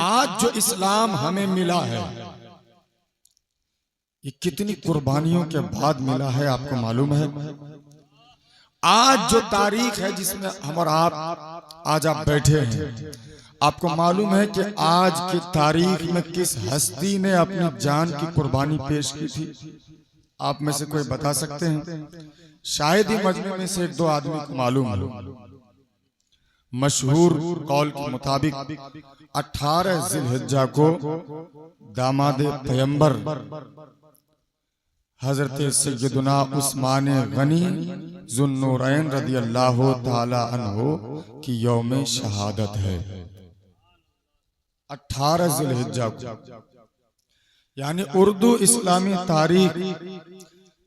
आज जो इस्लाम हमें मिला है ये कितनी कुर्बानियों के बाद मिला है, आपको मालूम है? आज जो तारीख है जिसमें हम और आप आज आप बैठे हैं, आपको मालूम है कि आज की तारीख में किस हस्ती ने अपनी जान की कुर्बानी पेश की थी? आप में से कोई बता सकते हैं? शायद ही मजमे में से एक दो आदमी को मालूम हो। मशहूर कौल के मुताबिक 18 जिलहिज्जा को दामादे पैगंबर हजरत सैयदना उस्मान गनी ज़ुन्नूरैन रदियल्लाहु ताला अन्हु की यौम शहादत है। 18 जिलहिज्जा को, यानी उर्दू इस्लामी तारीख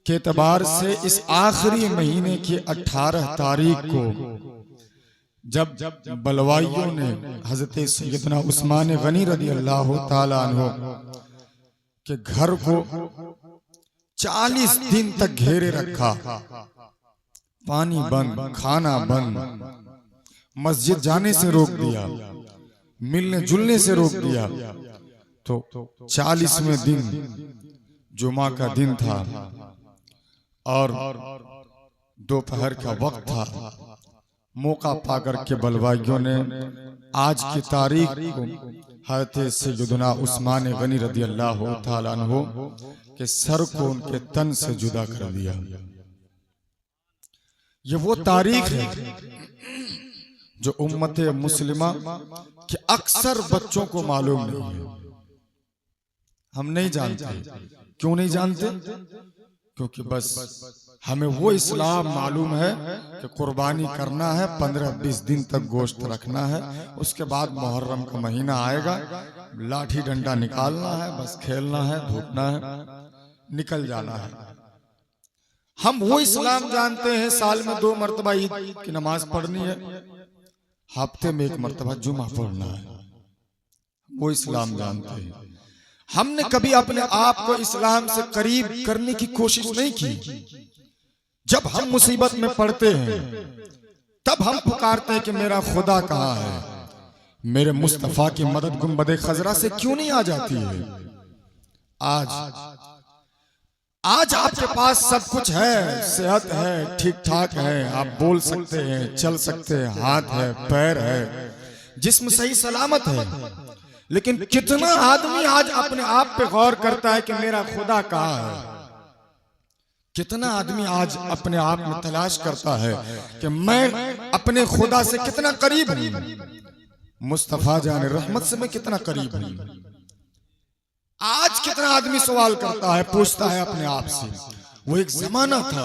के एतबार से इस आखिरी महीने की 18 तारीख को जब बलवाइयों ने हजरत सैयदना उस्मान गनी रदियल्लाहु ताला अन्हु के घर को 40 दिन तक घेरे रखा, पानी बंद, खाना बंद, मस्जिद जाने से रोक दिया, मिलने जुलने से रोक दिया, तो 40वें दिन जुमा का दिन था और दोपहर का वक्त था। मौका पाकर के बलवाइयों ने आज की तारीख को हज़रत सैयदना उस्मान गनी रदियल्लाहु ताला अन्हु के सर को उनके तन से जुदा कर दिया। ये वो तारीख है जो उम्मत मुस्लिमा के अक्सर बच्चों को मालूम नहीं है। हम नहीं जानते। क्यों नहीं जानते? क्योंकि बस हमें वो इस्लाम मालूम है कि कुर्बानी करना है, 15-20 दिन तक गोश्त रखना है, उसके बाद मुहर्रम का महीना आएगा, लाठी डंडा निकालना है, बस खेलना है, धूपना है, निकल जाना है। हम वो इस्लाम जानते हैं साल में 2 मरतबा ईद की नमाज पढ़नी है, हफ्ते में 1 मरतबा जुमा पढ़ना है। वो इस्लाम जानते हैं। हमने कभी अपने आप को इस्लाम से करीब करने की कोशिश नहीं की। जब हम मुसीबत में पड़ते हैं तब हम पुकारते हैं कि मेरा खुदा कहाँ है? मेरे मुस्तफा की मदद गुंबदे खजरा से क्यों नहीं आ जाती है? आज आपके पास सब कुछ है, सेहत है, ठीक ठाक है, आप बोल सकते हैं, चल सकते हैं, हाथ है, पैर है, जिस्म सही सलामत है, लेकिन कितना आदमी आज अपने आप पे गौर करता है कि मेरा खुदा कहाँ है? कितना आदमी आज अपने आप में तलाश करता है कि मैं अपने खुदा से कितना करीब हूं, मुस्तफा जाने रहमत से मैं कितना करीब हूं। आज कितना आदमी सवाल करता है, पूछता है अपने आप से। वो एक जमाना था,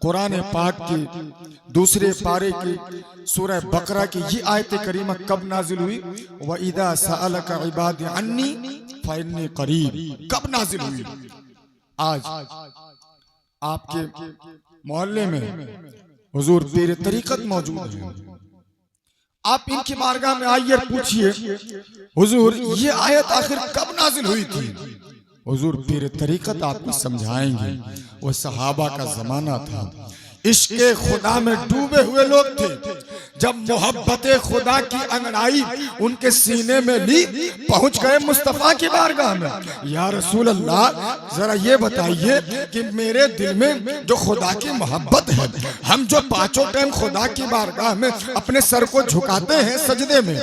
कुरान पाक की 2 पारे की सूरह बकरा की ये आयत करीमा कब नाजिल हुई? व इदा सअलका इबादी अन्नी फइन्नी करीब, कब नाजिल हुई? आज आपके मोहल्ले में हुजूर पीर तरीकत मौजूद है, आप इनकी बारगाह में आइए, पूछिए हुजूर ये आयत आखिर कब नाजिल हुई थी? हुजूर पीर तरीकत आपको समझाएंगे। वो सहाबा का जमाना था, इश्क़े खुदा में डूबे हुए लोग थे। जब मोहब्बत खुदा की अंगड़ाई उनके सीने में ली, पहुंच गए मुस्तफा की बारगाह में। या रसूल अल्लाह, जरा ये बताइए कि मेरे दिल में जो खुदा की मोहब्बत है, हम जो 5 टाइम खुदा की बारगाह में अपने सर को झुकाते हैं सजदे में,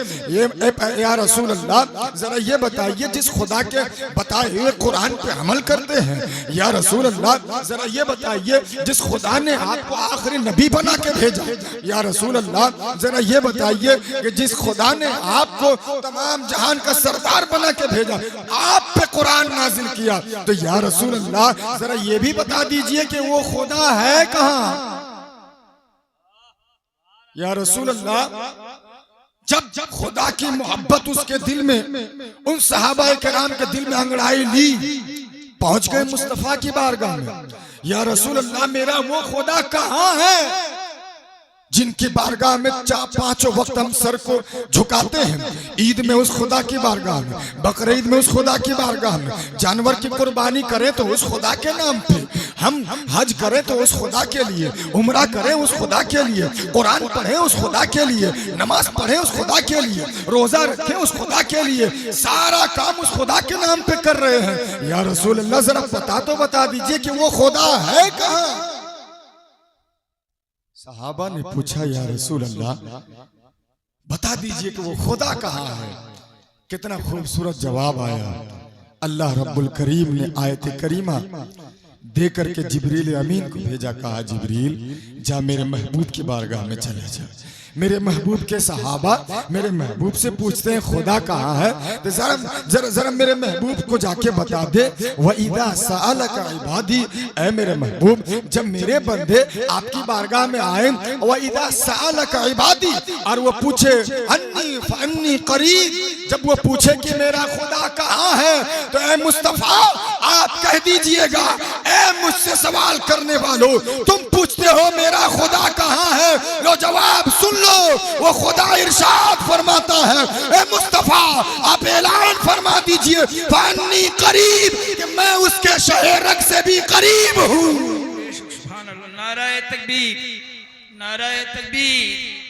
या रसूल अल्लाह जरा ये बताइए, जिस खुदा के बताए हुए कुरान पे अमल करते हैं, या रसूल अल्लाह जरा ये बताइए, जिस खुदा ने आपको आखिरी नबी बना के भेजा, या रसूल अल्लाह जरा ये बताइए कि जिस खुदा ने आपको तमाम जहान का सरदार बना के भेजा, आप पे कुरान नाजिल किया, तो या रसूल अल्लाह जरा ये भी बता दीजिए कि वो खुदा है कहाँ? या रसूल अल्लाह, जब खुदा की मोहब्बत उसके दिल में, उन सहाबा किराम के दिल में अंगड़ाई ली, पहुंच गए मुस्तफा की बारगाह में। या रसूल अल्लाह, मेरा वो खुदा कहाँ है जिनकी बारगाह में 5 वक्त हम सर को झुकाते हैं? ईद में उस खुदा की बारगाह में, बकरीद में उस खुदा की बारगाह में, जानवर की कुर्बानी करें तो उस खुदा के नाम पे, हम हज करें तो उस खुदा के लिए, उम्रा करें उस खुदा के लिए, कुरान पढ़ें उस खुदा के लिए, नमाज पढ़ें उस खुदा के लिए, रोजा रखें उस खुदा के लिए, सारा काम उस खुदा के नाम पे कर रहे हैं। या रसूल अल्लाह जरा बता दीजिए कि वो खुदा है कहाँ? सहाबा ने पूछा या रसूल अल्लाह बता दीजिए कि वो खुदा कहाँ है। कितना खूबसूरत जवाब आया। अल्लाह रब्बुल करीम ने आयत करीमा दे करके जिब्रील अमीन को भेजा, कहा जिब्रील जा मेरे महबूब की बारगाह में चले जा। मेरे महबूब के सहाबा मेरे महबूब से पूछते हैं खुदा कहाँ है, तो जरा जरा मेरे महबूब को जाके बता दे। व इदा सअलका इबादी, ऐ मेरे महबूब जब मेरे बंदे आपकी बारगाह में आए, व इदा सअलका इबादी, और वो पूछे अन्नी फअन्नी करीब, जब वो पूछे कि मेरा खुदा कहाँ है, तो ऐ मुस्तफा आप कह दीजिएगा ऐ मुझसे सवाल करने वालों, तुम पूछते हो मेरा खुदा कहाँ है, लो जवाब सुन लो। वो खुदा इरशाद फरमाता है, ए मुस्तफा आप ऐलान फरमा दीजिए फानी करीब, कि मैं उसके शहरक से भी करीब हूँ। नाराए तकबीर, नाराए तकबीर,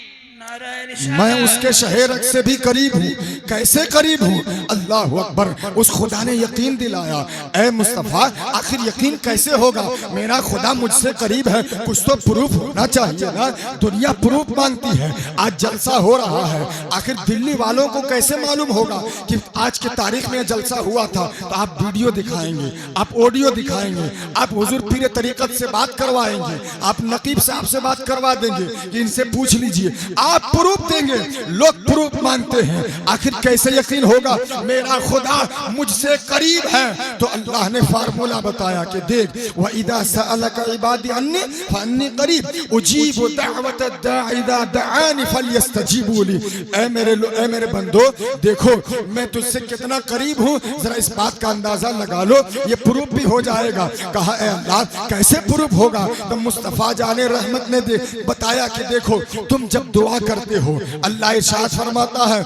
मैं उसके शहरक से भी करीब हूँ। कैसे करीब हूँ? अल्लाह अकबर। उस खुदा ने यकीन दिलाया, ऐ मुस्तफा आखिर यकीन कैसे होगा? मेरा खुदा मुझसे करीब है, कुछ तो प्रूफ होना चाहिए ना। दुनिया प्रूफ मांगती है। आज जलसा हो रहा है, आखिर दिल्ली वालों को कैसे मालूम होगा कि आज की तारीख में जलसा हुआ था? तो आप वीडियो दिखाएंगे, आप ऑडियो दिखाएंगे, आप हुजूर पीर तरीकत से बात करवाएंगे, आप नकीब साहब से बात करवा देंगे कि इनसे पूछ लीजिए, आप प्रूफ देंगे। लोग प्रूफ मांगते हैं, आखिर कैसे यकीन होगा मेरा खुदा मुझसे करीब है? तो अल्लाह ने फार्मूला बताया कि देख, व इदा सअलका इबादी अन्नी फअन्नी करीब उजीबु दावत दाई इदा दआनी फलयस्तजीबू ली। ऐ मेरे बंदो देखो मैं तुझसे कितना करीब हूँ, जरा इस बात का अंदाजा लगा लो, ये प्रूफ भी हो जाएगा। कहा ऐ अल्लाह कैसे प्रूफ होगा? तो मुस्तफा जाने रहमत ने बताया कि देखो तुम जब दुआ करते हो, अल्लाह इरशाद फरमाता है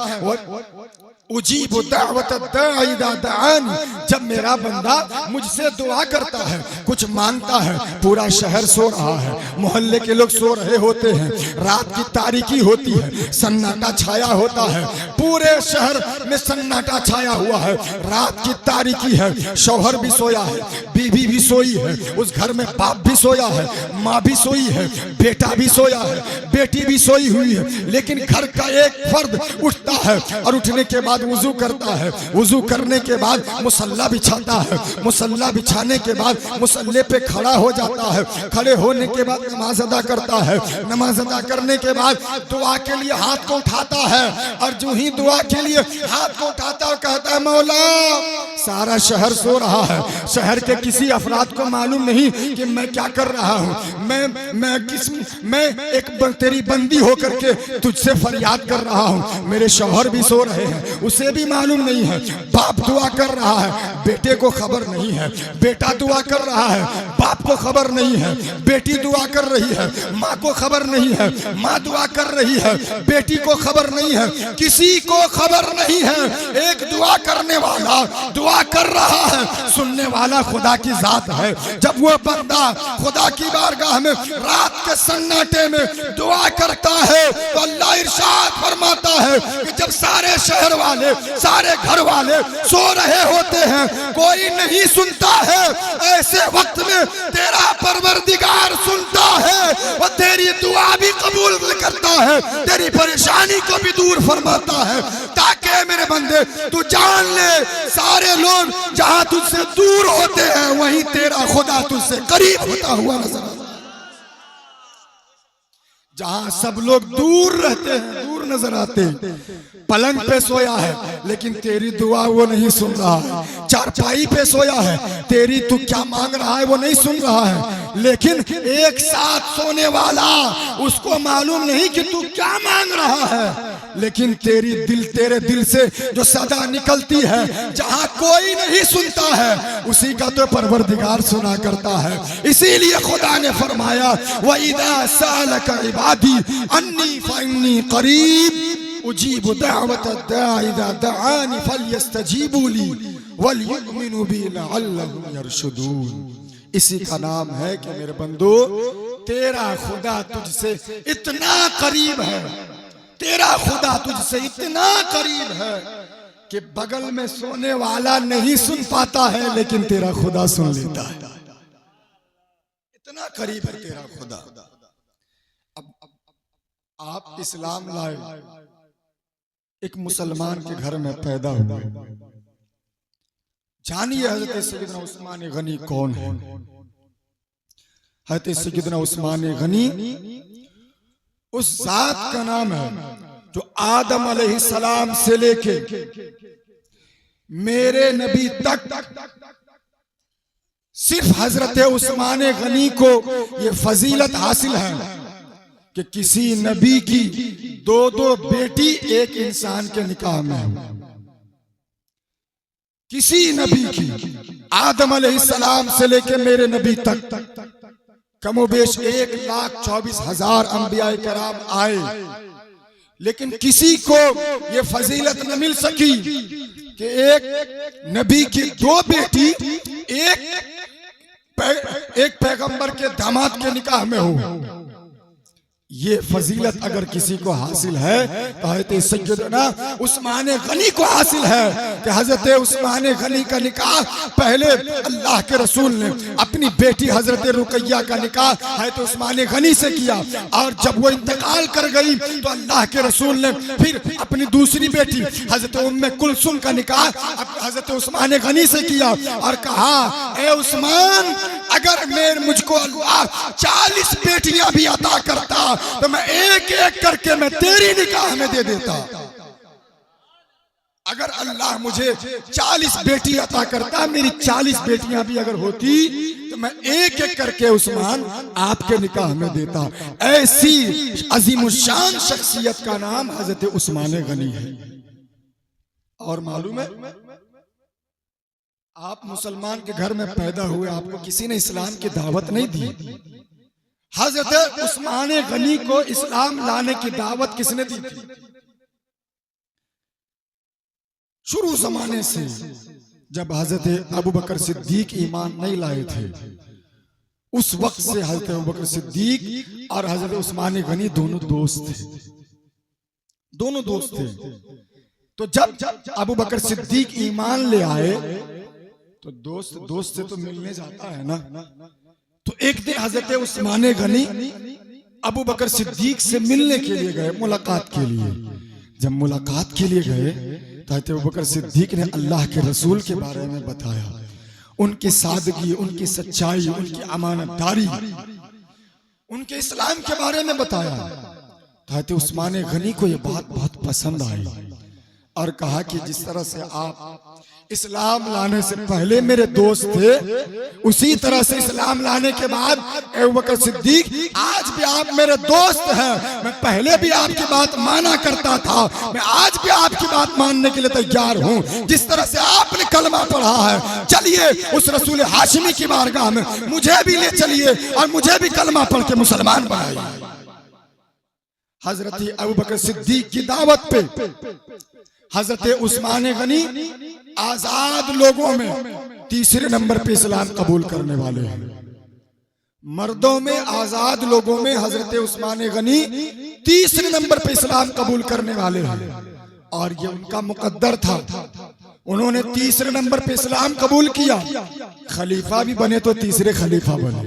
उजीबु दावत दाई इदा दआनी, जब मेरा बंदा मुझसे दुआ करता है, कुछ मांगता है, पूरा शहर सो रहा है, मोहल्ले के लोग सो रहे होते हैं, रात की तारीकी होती है, सन्नाटा छाया होता है, पूरे शहर में सन्नाटा छाया हुआ है, रात की तारीकी है, शौहर भी सोया है, बीवी भी सोई है, उस घर में बाप भी सोया है, माँ भी सोई है, बेटा भी सोया है, बेटी भी सोई हुई है, लेकिन घर का एक फर्द उठता है और उठने के बाद वुजू करता है, वुजू करने के बाद मुसल्ला बिछाता है, मुसल्ला बिछाने के बाद मुसल्ले पे खड़ा हो जाता है, खड़े होने के बाद नमाज अदा करता है, नमाज अदा करने के बाद दुआ के लिए हाथ को उठाता है, और जो ही दुआ के लिए हाथ को उठाता है कहता है मौला, सारा शहर सो रहा है, शहर के किसी अफराद को मालूम नहीं कि मैं क्या कर रहा हूँ, मैं एक तेरी बंदी होकर के तुझसे फरियाद कर रहा हूँ, मेरे शौहर भी सो रहे हैं, उसे भी मालूम नहीं है, बाप दुआ कर रहा है, बेटे को खबर नहीं है, बेटा दुआ कर रहा है, बाप को खबर नहीं है, बेटी दुआ कर रही है, माँ को खबर नहीं है, माँ दुआ कर रही है, बेटी को खबर नहीं है, किसी को खबर नहीं है। एक दुआ करने वाला दुआ कर रहा है, सुनने वाला खुदा की जात है। जब वो बंदा खुदा की बारगाह में रात के सन्नाटे में दुआ करता है तो अल्लाह इरशाद फरमाता है कि जब सारे शहर वाले, सारे घर वाले सो रहे होते हैं, कोई नहीं सुनता है, ऐसे वक्त में तेरा परवरदिगार सुनता है और तेरी दुआ भी कबूल करता है, तेरी परेशानी को भी दूर फरमाता है, ताकि मेरे बंदे तू जान ले सारे लोग जहां तुझसे दूर होते हैं वहीं तेरा खुदा तुझसे करीब होता हुआ नजर आता है। जहां सब लोग दूर रहते हैं, दूर नजर आते हैं, पलंग पे सोया है लेकिन तेरी दुआ वो नहीं सुन रहा है, चारपाई पे सोया है, तेरी तू क्या मांग रहा है वो नहीं सुन रहा है, लेकिन एक साथ सोने वाला उसको मालूम नहीं कि तू क्या मांग रहा है, लेकिन तेरे दिल से जो सदा निकलती है जहां कोई नहीं सुनता है उसी का तो परवरदिगार सुना करता है। इसीलिए खुदा ने फरमाया व इदा सअलका इबादी अन्नी फअन्नी करीब उजीबु दावत दाई इदा दआनी फलयस्तजीबू ली वलयुमिनु बी लअल्लहुम यरशुदून। इसी का नाम है कि मेरे बंदो तेरा खुदा तुझसे इतना करीब है, तेरा खुदा तुझसे इतना करीब है कि बगल में सोने वाला नहीं सुन पाता है लेकिन तेरा खुदा सुन लेता है। इतना करीब है तेरा खुदा। अब आप इस्लाम लाए, एक मुसलमान के घर में पैदा हुए। जानिए हजरत सैयदना उस्मान गनी कौन है। हजरत सैयदना उस्मान गनी उस जात का नाम है जो आदम अलैहिस्सलाम से लेके मेरे नबी तक सिर्फ हजरत उस्मान गनी को ये फजीलत हासिल है कि किसी नबी की दो दो बेटी एक इंसान के निकाह में हो। किसी नबी की, आदम अलैहिस्सलाम से लेके मेरे नबी तक कमोबेश 1,24,000 अंबिया कराम आए, लेकिन किसी को ये फजीलत न मिल सकी कि एक नबी की दो बेटी एक पैगंबर के दामाद के निकाह में हो। ये फजीलत अगर किसी को हासिल है तो हजरत सैयदना उस्मान गनी को हासिल है कि हजरत उस्मान गनी का निकाह पहले अल्लाह के रसूल ने अपनी बेटी हजरत रुकैया का निकाह हजरत उस्मान गनी से किया, और जब वो इंतकाल कर गई तो अल्लाह के रसूल ने फिर अपनी दूसरी बेटी हजरत उम्मे कुलसुम का निकाह हजरत उस्मान गनी से किया और कहा, ए उस्मान, अगर मुझको अल्लाह 40 बेटियां भी अता करता तो मैं एक एक करके मैं तेरी निकाह में दे देता। अगर अल्लाह मुझे 40 बेटी अता करता, मेरी 40 बेटियां भी अगर होती तो मैं एक एक करके उस्मान आपके निकाह में देता। ऐसी अजीमुशान शख्सियत का नाम हजरत उस्मान गनी है। और मालूम है, आप मुसलमान के घर में पैदा हुए, आपको किसी ने इस्लाम की दावत नहीं दी। हजरत उस्मान गनी को इस्लाम लाने की दावत किसने दी थी? शुरू जमाने से जब हजरत अबू बकर सिद्दीक ईमान नहीं लाए थे, उस वक्त से हजरत अबू बकर सिद्दीक और हजरत उस्मान गनी दोनों दोस्त थे, दोनों दोस्त थे। तो जब अबू बकर सिद्दीक ईमान ले आए तो दोस्त से तो मिलने जाता है ना। तो एक दिन हजरत उस्मान गनी अबू बकर सिद्दीक से मिलने के लिए गए, मुलाकात के लिए। जब मुलाकात के लिए गए तो हजरत अबू बकर सिद्दीक ने अल्लाह के रसूल के बारे में बताया, उनकी सादगी, उनकी सच्चाई, उनकी अमानतदारी, उनके इस्लाम के बारे में बताया। तो हजरत उस्मान गनी को यह बात बहुत पसंद आई और कहा कि जिस तरह से आप इस्लाम लाने से पहले मेरे दोस्त थे, उसी तरह से इस्लाम लाने के बाद अबू बकर सिद्दीक आज भी आप मेरे दोस्त हैं। मैं पहले भी आपकी बात माना करता था, मैं आज भी आपकी बात मानने के लिए तैयार हूँ। जिस तरह से आपने कलमा पढ़ा है, चलिए उस रसूल हाशिमी की बारगाह में मुझे भी ले चलिए और मुझे भी कलमा पढ़ के मुसलमान बनाइए। हजरत अबू बकर सिद्दीक की दावत पे हजरत उस्मान गनी आजाद लोगों में तीसरे नंबर पे इस्लाम कबूल करने वाले हैं। मर्दों में, आजाद लोगों में हजरत उस्मान गनी तीसरे नंबर पे इस्लाम कबूल करने वाले हैं। और ये उनका मुकद्दर था, उन्होंने तीसरे नंबर पे इस्लाम कबूल किया। खलीफा भी बने तो तीसरे खलीफा बने,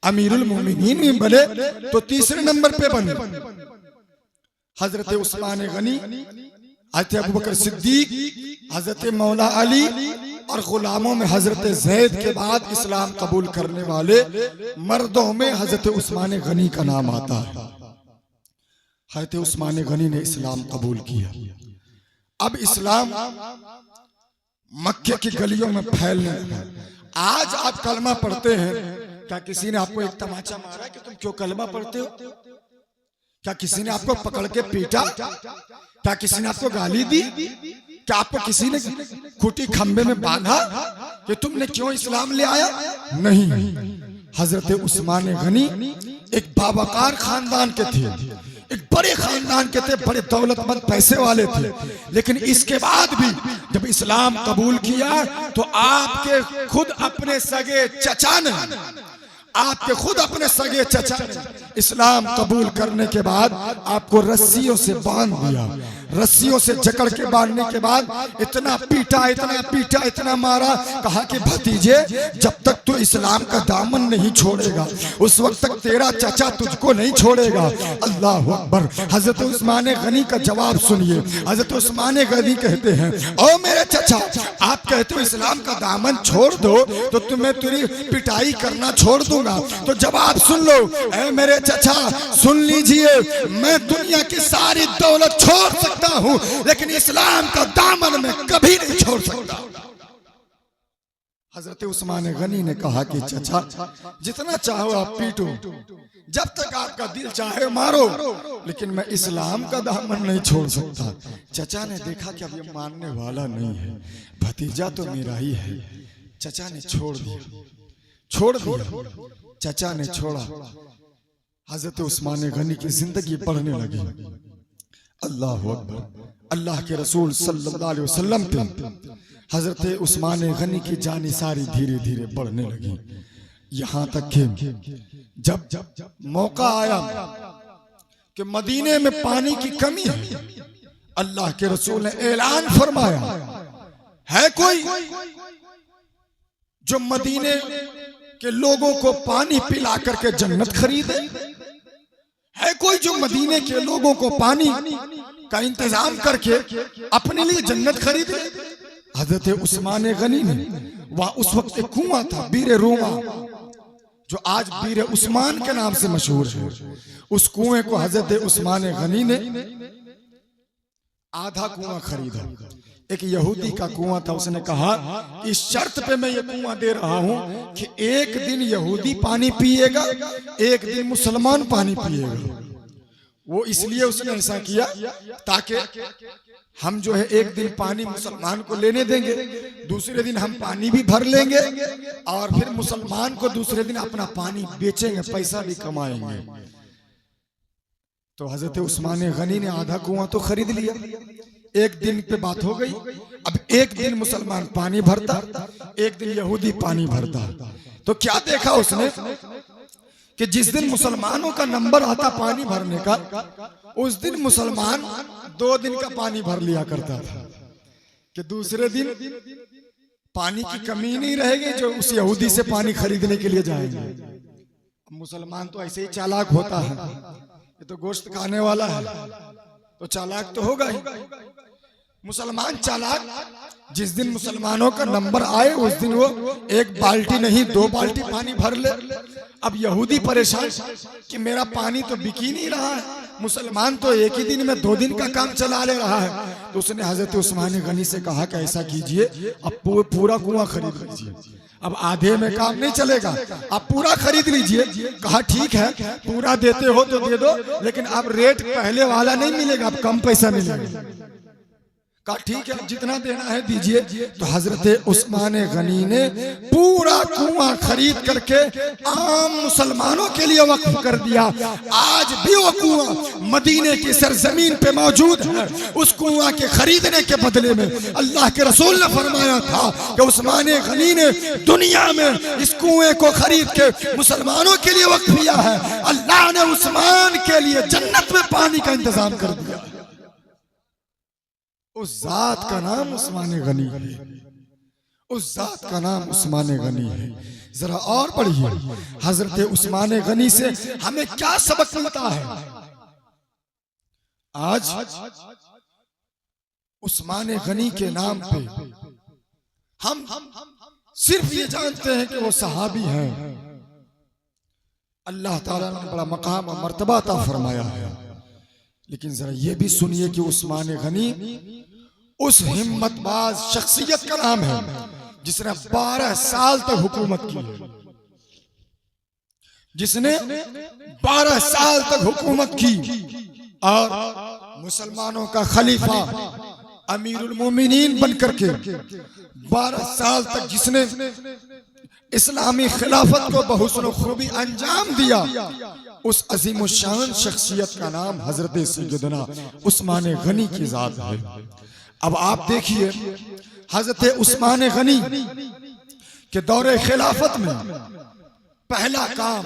अमीरुल मोमिनीन भी बने तो तीसरे नंबर पे बने। हजरत उस्मान गनी, हजरत अबू बकर सिद्दीक, हजरत मौला अली और गुलामों में हजरत जैद के बाद इस्लाम कबूल करने वाले मर्दों में हजरत उस्मान गनी का नाम आता है। हजरत उस्मान गनी ने इस्लाम कबूल किया। अब इस्लाम मक्के की गलियों में फैलने लगा। आज आप कलमा पढ़ते हैं, क्या किसी ने आपको एक तमाचा मारा कि तुम क्यों कलमा पढ़ते हो? क्या किसी ने आपको पकड़ के पीटा? क्या किसी ने आपको गाली दी? क्या आपको किसी ने खूंटी खंबे में बांधा कि तुमने क्यों इस्लाम ले आया? नहीं। हजरत उस्मान गनी एक बावकार खानदान के थे, एक बड़े खानदान के थे, बड़े दौलतमंद पैसे वाले थे, लेकिन इसके बाद भी जब इस्लाम कबूल किया तो आपके खुद अपने सगे चचा ने, आपके खुद अपने सगे चचा ने इस्लाम कबूल करने के बाद आपको रस्सियों से बांध दिया। रस्सियों से जकड़ के बांधने के बाद इतना पीटा, इतना पीटा, इतना मारा, कहा कि भतीजे जब तक तू इस्लाम का दामन नहीं छोड़ेगा उस वक्त तक तेरा चचा तुझको नहीं छोड़ेगा। अल्लाह अकबर। हजरत उस्मान गनी का जवाब सुनिए। हजरत उस्मान गनी कहते हैं, ओ मेरे चचा, आप कहते हो इस्लाम का दामन छोड़ दो तो तुम्हें तेरी पिटाई करना छोड़ दूंगा। तो जवाब सुन लो, ऐ मेरे चचा सुन लीजिए, मैं दुनिया की सारी दौलत छोड़ सकता हूं लेकिन इस्लाम का दामन मैं कभी नहीं छोड़ सकता। हजरत उस्मान गनी ने कहा कि चचा जितना चाहो आप पीटो, जब तक आपका दिल चाहे मारो, लेकिन मैं इस्लाम का दामन नहीं छोड़ सकता। चचा ने देखा कि अब ये मानने वाला नहीं है, भतीजा तो मेरा ही है। चचा ने छोड़ दिया, छोड़ दिया। चचा ने छोड़ा, हजरत उस्मान गनी की जिंदगी बढ़ने लगी। अल्लाह अकबर। अल्लाह के रसूल सल्लल्लाहु अलैहि वसल्लम पे हजरत उस्मान गनी की जानी सारी धीरे धीरे बढ़ने लगी। यहाँ तक कि जब मौका आया कि मदीने में पानी की कमी है, अल्लाह के रसूल ने ऐलान फरमाया, है कोई जो मदीने के लोगों को पानी पिला करके जन्नत खरीदे? है कोई जो मदीने के लोगों को पानी का इंतजाम करके अपने लिए जन्नत खरीदे? हजरत उस्मान गनी ने, वहां उस वक्त एक कुआं था बीर रोमा, जो आज बीर उस्मान के नाम से मशहूर है। उस कुएं को हजरत उस्मान गनी ने आधा कुआं खरीदा। एक यहूदी का कुआं था, उसने कहा इस शर्त पे मैं ये कुआं दे रहा हूं कि एक दिन यहूदी पानी पिएगा, एक दिन मुसलमान पानी पिएगा। वो इसलिए उसने ऐसा किया ताकि हम जो है एक दिन पानी मुसलमान को लेने देंगे, दूसरे दिन हम पानी भी भर लेंगे और फिर मुसलमान को दूसरे दिन अपना पानी बेचेंगे, पैसा भी कमाएंगे। तो हजरत उस्मान गनी ने आधा कुआं तो खरीद लिया। एक दिन पे बात हो गई, अब एक दिन मुसलमान पानी भरता, एक दिन यहूदी पानी भरता। तो क्या देखा उसने कि जिस दिन मुसलमानों का नंबर आता पानी भरने का, उस दिन मुसलमान 2 दिन का पानी भर लिया करता था कि दूसरे दिन पानी की कमी नहीं रहेगी जो उस यहूदी से पानी खरीदने के लिए जाएंगे। मुसलमान तो ऐसे ही चालाक होता है, ये तो गोश्त खाने वाला है तो चालाक तो होगा ही। मुसलमान चालाक, जिस दिन मुसलमानों का नंबर आए उस दिन वो 1 बाल्टी नहीं 2 बाल्टी पानी भर ले। अब यहूदी परेशान कि मेरा पानी तो बिक ही नहीं रहा है, मुसलमान तो एक ही दिन में 2 दिन का काम चला ले रहा है। तो उसने हजरत उस्मान गनी से कहा कि ऐसा कीजिए, अब पूरा कुआं खरीद लीजिए, अब आधे में काम नहीं चलेगा, आप पूरा खरीद लीजिए। कहा ठीक है, पूरा देते हो तो दे दो, लेकिन अब रेट पहले वाला नहीं मिलेगा, अब कम पैसा मिलेगा। कहा ठीक है, जितना देना है दीजिए। तो हजरत उस्मान गनी ने पूरा कुआं खरीद करके आम मुसलमानों के लिए वक्फ कर दिया। आज भी वो कुआं मदीने की सरजमीन पे मौजूद है। उस कुआं के खरीदने के बदले में अल्लाह के रसूल ने फरमाया था कि उस्मान गनी ने दुनिया में इस कुएं को खरीद के मुसलमानों के लिए वक्फ किया है। अल्लाह ने उस्मान के लिए जन्नत में पानी का इंतजाम कर दिया। उस जात का नाम उस्मान गनी है, उस जात का नाम उस्मान गनी है। जरा और पढ़िए, हजरत उस्मान गनी से हमें क्या सबक मिलता है। आज उस्मान गनी के नाम पे हम सिर्फ ये जानते हैं कि वो सहाबी हैं। अल्लाह ताला ने बड़ा मकाम और मर्तबा अता फरमाया है, लेकिन जरा ये भी सुनिए कि उस्मान गनी उस हिम्मतबाज शख्सियत का नाम है जिसने 12 साल तक हुकूमत की है, जिसने 12 साल तक हुकूमत की और मुसलमानों का खलीफा अमीरुल मोमिनीन बनकर के 12 साल तक जिसने इस्लामी खिलाफत को बहुस्न खूबी अंजाम दिया, उस अजीम शान शख्सियत का नाम हजरत सैयदना उस्मान गनी की जात है। अब आप देखिए, हजरत उस्मान गनी के दौरे खिलाफत में पहला काम,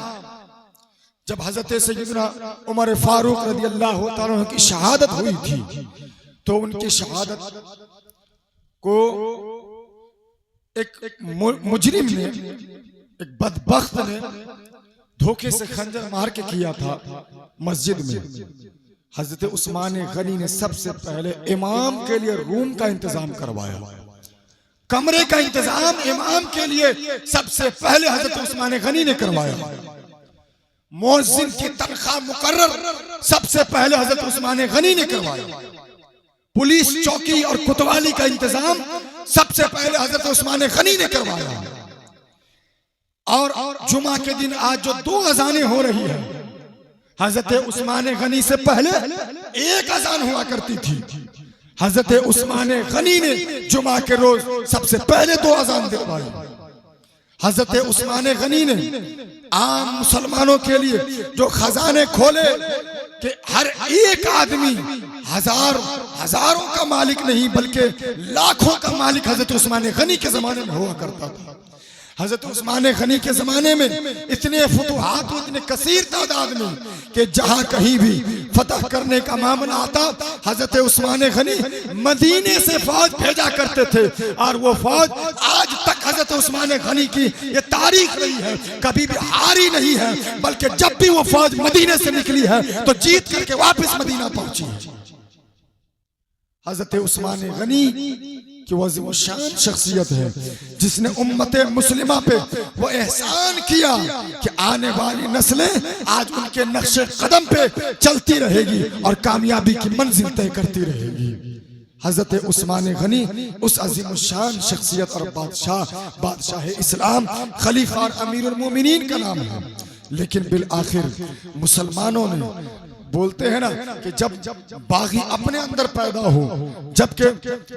जब हजरत सैयदना उमर फारूक रदियल्लाहु ताला अन्हु की शहादत हुई थी, तो उनकी शहादत को एक मुजरिम ने, एक बदबख्त ने धोखे से खंजर मार के किया था मस्जिद में। हजरत उस्मान गनी ने सबसे पहले इमाम के लिए रूम का इंतजाम करवाया, कमरे का इंतजाम इमाम के लिए सबसे पहले हजरत उस्मान गनी ने करवाया। मुअज्जिन की तनख्वाह मुकर्रर सबसे पहले हजरत उस्मान गनी ने करवाया। पुलिस चौकी और कोतवाली का इंतजाम सबसे पहले हजरत उस्मान गनी ने करवाया। और जुमा के दिन आज जो 2 अजानें हो रही है, हजरत उस्मान गनी से पहले 1 अजान हुआ करती थी। हजरत उस्मान गनी ने जुमा के रोज सबसे पहले 2 अजान दिलवाई। हजरत उस्मान गनी ने आम मुसलमानों के लिए जो खजाने खोले कि हर एक आदमी हजारों का मालिक नहीं बल्कि लाखों का मालिक हजरत उस्मान गनी के जमाने में हुआ करता था। हजरत उस्मान गनी के जमाने में इतने फतुहात, इतने कसीर तादाद में कि जहां कहीं भी फतह करने का मामला आता, हजरत उस्मान गनी मदीने से फौज भेजा करते थे। और वो फौज आज तक हजरत उस्मान गनी की ये तारीख रही है, कभी भी हारी नहीं है, बल्कि जब भी वो फौज मदीने से निकली है तो जीत करके वापस मदीना पहुंची है। हजरत उस्मान गनी कि वो अज़ीम शान शख्सियत है जिसने उम्मत मुस्लिमा पे वो एहसान किया कि आने वाली नस्लें आज उनके नक्शे कदम पे चलती रहेगी और कामयाबी की मंजिल तय करती रहेगी। हजरत उस्मान गनी उस अज़ीम शान शख्सियत और बादशाह इस्लाम, खलीफा और अमीरुल मोमिनीन का नाम है। लेकिन बिल आखिर मुसलमानों ने, बोलते हैं ना कि जब बागी अपने अंदर पैदा हो, जबकि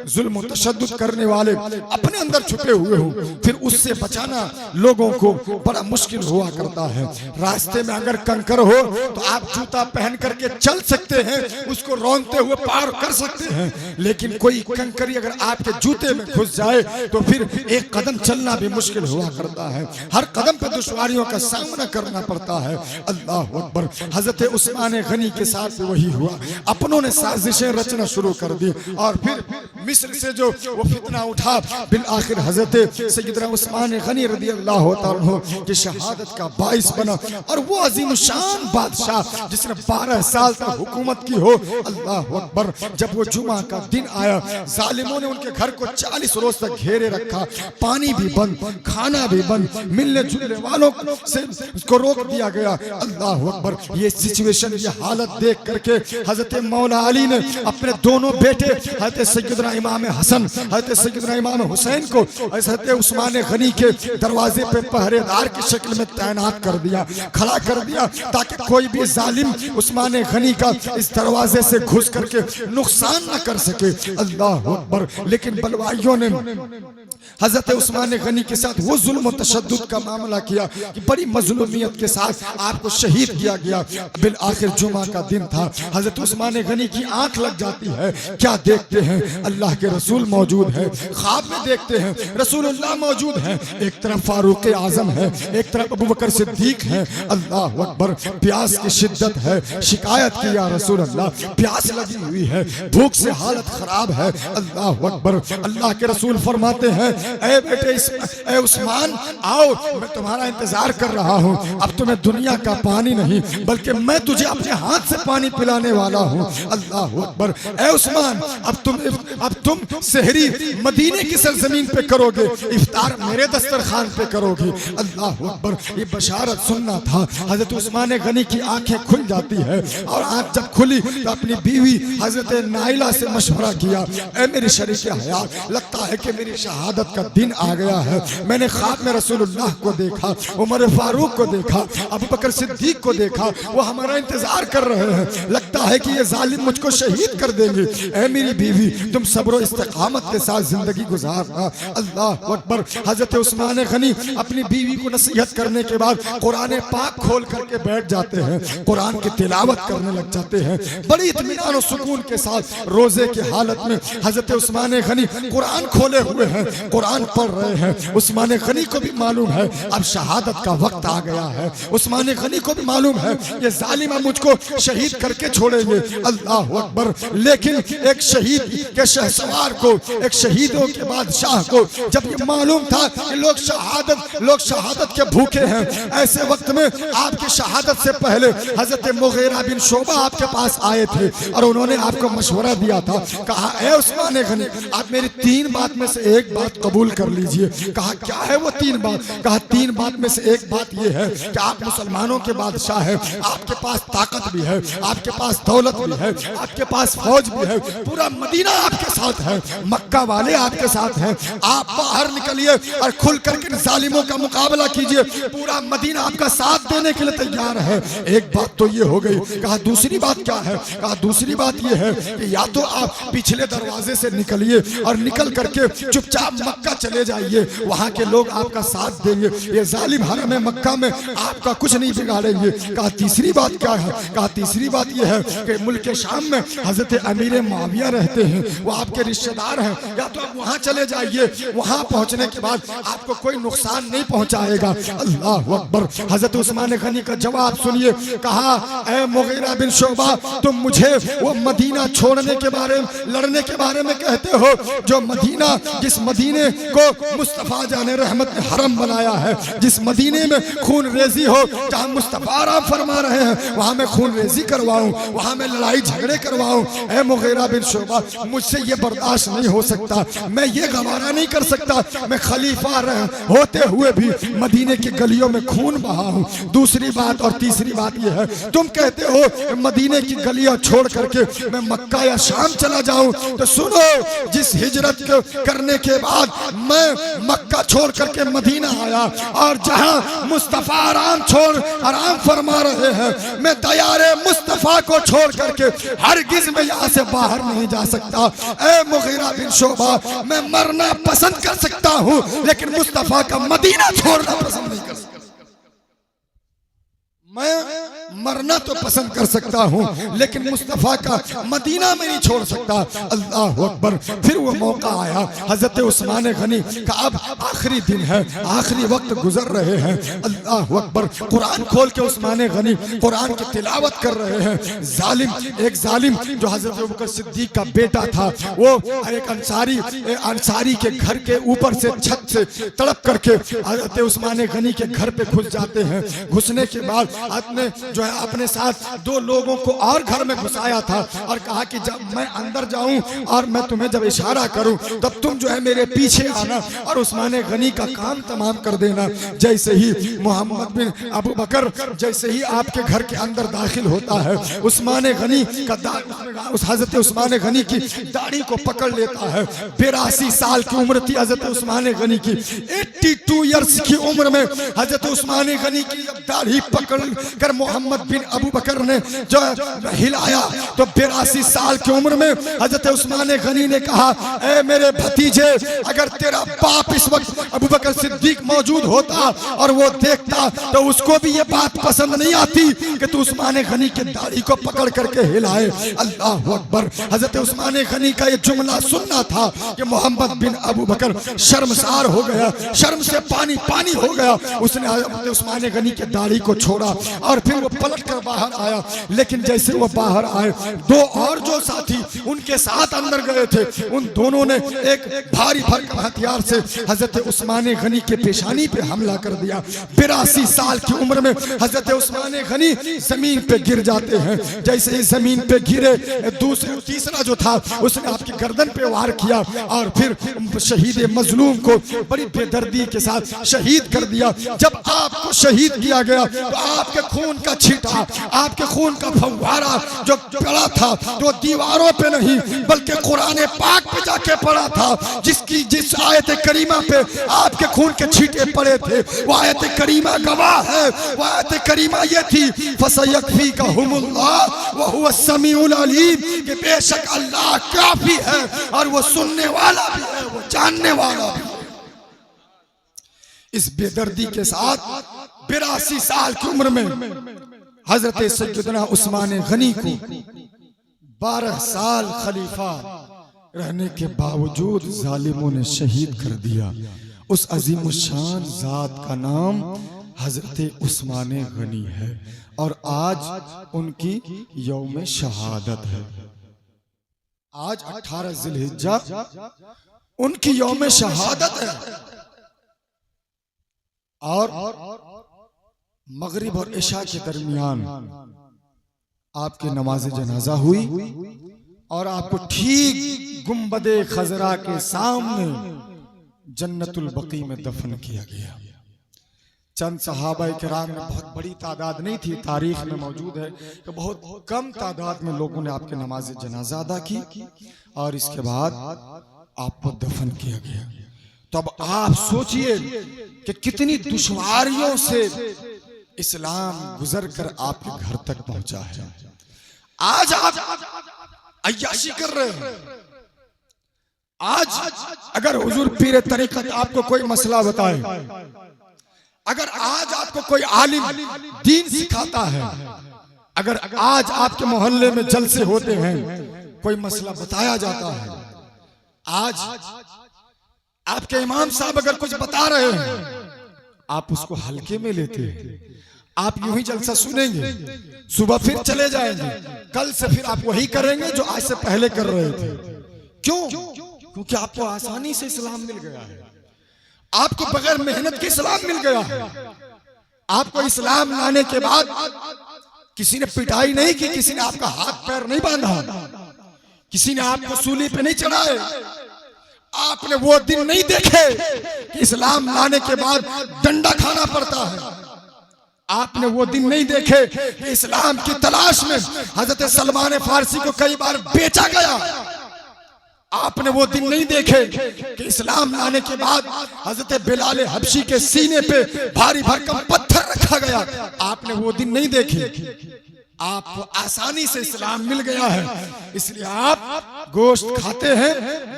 जुल्म और तशद्दुद करने वाले अपने अंदर छुपे हुए हो, फिर उससे बचाना लोगों को बड़ा मुश्किल हुआ करता है। रास्ते में अगर कंकर हो तो आप जूता पहन करके चल सकते हैं, उसको रौंदते हुए पार कर सकते हैं, लेकिन कोई कंकरी अगर आपके जूते में घुस जाए तो फिर एक कदम चलना भी मुश्किल हुआ करता है। हर कदम पे दुश्वारियों का सामना करना पड़ता है। अल्लाह अकबर। हजरत उस्मान गनी के साथ वही हुआ, अपनों ने साजिशें रचना शुरू कर दी और फिर मिस्र से जो वो फितना उठा, बिल आखिर हजरत सैयदना उस्मान गनी रदियल्लाहु ताला अन्हु की शहादत का बाइस बना। और वो अजीम शान बादशाह जिसने 12 साल तक हुकूमत की हो, अल्लाह अकबर, जब वो जुमा का दिन आया, जालिमों ने उनके घर को 40 रोज तक घेरे रखा, पानी भी बंद, खाना भी बंद, मिलने जुलने वालों से उसको रोक दिया गया। अल्लाह अकबर। ये सिचुएशन, ये हालत देख करके हजरत मौला अली ने अपने दोनों बेटे हजरत सैयदना इमाम हसन, हजरत सैयदना इमाम हुसैन को हजरत उस्मान गनी के दरवाजे पे पहरेदार की शक्ल में तैनात कर दिया, खड़ा कर दिया, ताकि कोई भी जालिम उस्मान गनी का इस दरवाजे से घुस करके नुकसान न कर सके। अल्लाह अकबर। लेकिन बलवाइयों ने हजरत उस्मान गनी के साथ वो जुल्म और तशद्दुद का मामला किया कि बड़ी मजलूमियत के साथ आपको शहीद किया गया। बिल आखिर जुमा का दिन था, हजरत उस्मान गनी की आंख लग जाती है। क्या देखते हैं? अल्लाह के रसूल मौजूद है। ख्वाब में देखते हैं रसूलुल्लाह मौजूद है, एक तरफ फारूक आजम है, एक तरफ अबू बकर सिद्दीक है। अल्लाह अकबर। प्यास की शिद्दत है, शिकायत की या रसूल अल्लाह, प्यास लगी हुई है, भूख से हालत खराब है। अल्लाह अकबर। अल्लाह के रसूल फरमाते हैं, ऐ बेटे ऐ उस्मान, आओ, मैं तुम्हारा इंतजार कर रहा हूँ। अब तुम्हें दुनिया का पानी नहीं बल्कि मैं तुझे अपने हाथ से पानी पिलाने वाला हूँ। अल्लाह अकबर। ऐ उस्मान, अब तुम सहरी मदीने की सरजमीन पे करोगे, इफ्तार मेरे दस्तरखान पे करोगे। अल्लाह अकबर। ये बशारत सुनना था। हजरत उस्मान गनी की आंखें खुल जाती है और आंख जब खुली तो अपनी बीवी हजरत नाइला से मशवरा किया, ऐ मेरी शरीक हयात, लगता है कि मेरी शहादत का दिन आ गया है। मैंने ख्वाब में रसूलुल्लाह को देखा, उमर फारूक को देखा, अबू बकर सिद्दीक को देखा, वो हमारा इंतजार कर कर रहे हैं, लगता है कि ये जालिम मुझको शहीद कर देंगे। ऐ मेरी बीवी, तुम सब्र और इस्तिकामत के साथ जिंदगी गुजारना। अल्लाह अकबर। हजरत उस्मान गनी अपनी बीवी को नसीहत करने के बाद कुरान पाक खोल करके बैठ जाते हैं, कुरान की तिलावत करने लग जाते हैं बड़ी इत्मीनान और सुकून के साथ। रोजे की हालत में हजरत उस्मान गनी कुरान खोले हुए हैं, कुरान पढ़ रहे हैं। उस्मान गनी को भी मालूम है अब शहादत का वक्त आ गया है। उस्मान गनी को भी मालूम है ये जालिम मुझको शहीद करके छोड़ेंगे। अल्लाह अकबर। लेकिन एक शहीद के शहसवार को, एक शहीदों के बादशाह को जब ये मालूम था कि लोग शहादत के भूखे हैं, ऐसे वक्त में आपकी शहादत से पहले हजरत मुगीरा बिन शोबा आपके पास आए थे और उन्होंने आपको मशवरा दिया था। कहा ऐ उस्मान गनी, आप मेरी 3 बात में से एक बात कबूल कर लीजिए। कहा क्या है वो 3 बात? कहा 3 बात में से एक बात ये है कि आप मुसलमानों के बादशाह हैं, आपके पास ताकत भी है, आपके पास दौलत भी है, आपके पास फौज भी है, पूरा मदीना आपके साथ है, मक्का वाले आपके साथ हैं। आप बाहर निकलिए और खुल करके जालिमों का मुकाबला कीजिए, पूरा मदीना आपका साथ देने के लिए तैयार है। एक बात तो ये हो गई। कहा दूसरी बात क्या है? कहा दूसरी बात ये है कि या तो आप पिछले दरवाजे से निकलिए और निकल करके चुपचाप मक्का चले जाइए, वहां के लोग आपका साथ देंगे, ये जालिम हरम मक्का में आपका कुछ नहीं बिगाड़ेंगे। कहा तीसरी बात क्या है? कहा तीसरी बात ये है कि मुल्क शाम में हजरत अमीर मुआविया रहते हैं, वो आपके रिश्तेदार हैं, या तो आप वहां चले जाइए, वहां पहुंचने के बाद आपको कोई नुकसान नहीं पहुंचाएगा। अल्लाह अकबर। हजरत उस्मान गनी का जवाब सुनिए। कहा ऐ मुगीरा बिन शोबा, तुम मुझे वो मदीना छोड़ने के बारे में, लड़ने के बारे में कहते हो जो मदीना, जिस मदीने को मुस्तफा जाने रहमत ने हरम बनाया है, जिस मदीने में खून रेजी हो, जहां मुस्तफा आराम फरमा रहे हैं, वहां मैं खून रेजी करवाऊं, वहां मैं लड़ाई झगड़े करवाऊं। ऐ मुगीरा बिन शोबा, मुझसे ये बर्दाश्त नहीं हो सकता, मैं ये गवारा नहीं कर सकता, मैं खलीफा होते हुए भी मदीने की गलियों में खून बहा हूं। दूसरी बात और तीसरी बात यह है, तुम कहते हो मदीने की गलियां छोड़ करके मैं मक्का या शाम चला जाऊं, तो सुनो, जिस हिजरत करने के बाद मैं मक्का छोड़ करके मदीना आया और जहां मुस्तफा आराम फरमा रहे हैं, मैं दयारे मुस्तफा को छोड़ करके हरगिज में यहां से बाहर नहीं जा सकता। ऐ मुगीरा बिन शोबा, मैं मरना पसंद कर सकता हूं, लेकिन मुस्तफा का मदीना छोड़ना पसंद नहीं कर सकता। मैं मरना तो पसंद कर सकता हूं, लेकिन मुस्तफा का मदीना में नहीं छोड़ सकता। अल्लाह अकबर। फिर वो मौका आया हजरत उस्मान गनी का, अब आखिरी दिन है, आखिरी वक्त गुजर रहे हैं। अल्लाह अकबर। कुरान खोल के उस्मान गनी कुरान की तिलावत कर रहे हैं। एक जालिम जो हजरत अबू बकर सिद्दीक का बेटा था, वो एक अंसारी के घर के ऊपर से, छत से तड़प करके हजरत उस्मान गनी के घर पे घुस जाते हैं। घुसने के बाद आपने जो है अपने साथ 2 लोगों को और घर में घुसाया था और कहा कि जब मैं अंदर जाऊं और मैं तुम्हें जब इशारा करूं तब तुम जो है मेरे पीछे आना और उस्मान गनी का काम तमाम कर देना। जैसे ही मोहम्मद बिन अबू बकर जैसे ही आपके घर के अंदर दाखिल होता है, उस्मान गनी का उस हजरत उस्मान गनी की दाढ़ी को पकड़ लेता है। 82 साल की उम्र थी हजरत उस्मान गनी की। 82 इयर्स की उम्र में हजरत उस्मान गनी की दाढ़ी पकड़ कर मोहम्मद बिन अबू बकर ने जो हिलाया तो 82 साल की उम्र में हजरत उस्मान गनी ने कहा, ऐ मेरे भतीजे, अगर तेरा बाप इस वक्त अबू बकर सिद्दीक मौजूद होता और वो देखता तो उसको भी ये बात पसंद नहीं आती कि तू उस्मान गनी की दाढ़ी को पकड़ करके हिलाए। अल्लाह अकबर। हजरत उस्मान गनी का ये जुमला सुनना था कि मोहम्मद बिन अबू बकर शर्मसार हो गया, शर्म से पानी पानी हो गया। उसने हजरत उस्मान गनी की दाढ़ी को छोड़ा और फिर वो पलट कर बाहर आया। लेकिन जैसे वो बाहर आए, 2 और जो साथी उनके साथ अंदर गए थे, उन दोनों ने एक भारी भरकम हथियार से हजरत उस्मान गनी के पेशानी पे हमला कर दिया। 82 साल की उम्र में हजरत उस्मान गनी जमीन पे गिर जाते हैं। जैसे ही जमीन पे गिरे, दूसरा तीसरा जो था उसने आपकी गर्दन पे वार किया और फिर शहीद मजलूम को बड़ी बेदर्दी के साथ शहीद कर दिया। जब आपको शहीद किया गया तो आपके खून का छींटा, आपके खून का फव्वारा जो पड़ा था तो दीवारों पे नहीं बल्कि कुरान पाक पे जाके पड़ा था। जिस आयत करीमा पे आपके खून के छींटे पड़े थे वो आयत करीमा गवाह है। वो आयत करीमा ये थी फसयकफीकहुमुल्लाह व हुवा समीउल अलीम, कि बेशक अल्लाह काफी है और वो सुनने वाला भी है, वो जानने वाला भी है। इस बेदर्दी के साथ 82 साल की उम्र में हजरत सैयदना उस्मान गनी को 12 साल खलीफा रहने के बावजूद जालिमों ने शहीद कर दिया। उस अजीम शान जात का नाम हजरत उस्मान गनी है और आज उनकी यौम शहादत है। आज 18 जिलहिज्जा उनकी यौम शहादत है और मगरिब और इशा के दरमियान आपकी नमाज जनाजा हुई और आपको ठीक गुंबदे खजरा के सामने जन्नतुल बकी में दफन किया गया। चंद सहाबा किराम में बहुत बड़ी तादाद नहीं थी, तारीख में मौजूद है कि बहुत कम तादाद में लोगों ने आपके नमाज जनाजा अदा की और इसके बाद आपको दफन किया गया। तो अब आप सोचिए कि कितनी दुश्वारियों से इस्लाम गुजर कर आपके घर तक पहुंचा है। आज आप अय्याशी कर रहे हैं। आज अगर हुजूर पीर तरीकत आपको कोई मसला बताए, अगर आज आपको कोई आलिम दीन सिखाता है, अगर आज आपके मोहल्ले में जलसे होते हैं, कोई मसला बताया जाता है, आज आपके इमाम साहब अगर कुछ बता रहे हैं, आप उसको हल्के में लेते हैं। आप यूं ही जलसा सुनेंगे, सुबह फिर चले जाएंगे, कल से फिर आप वही करेंगे जो आज से पहले कर रहे थे। क्यों? क्योंकि आपको आसानी से इस्लाम मिल गया है, आपको बगैर मेहनत के इस्लाम मिल गया है। आपको इस्लाम लाने के बाद किसी ने पिटाई नहीं की, किसी ने आपका हाथ पैर नहीं बांधा, किसी ने आपको सूली पे नहीं चढ़ाए। आपने वो दिन नहीं देखे कि इस्लाम लाने के बाद डंडा खाना पड़ता है। आपने वो दिन नहीं देखे कि इस्लाम की तलाश में हजरत सलमान फारसी को कई बार बेचा गया। आपने वो दिन नहीं देखे कि इस्लाम लाने के बाद हजरत बिलाल हबशी के सीने पे भारी भरकम पत्थर रखा गया। आपने वो दिन नहीं देखे। आपको आसानी से इस्लाम मिल गया है, इसलिए आप गोश्त खाते हैं,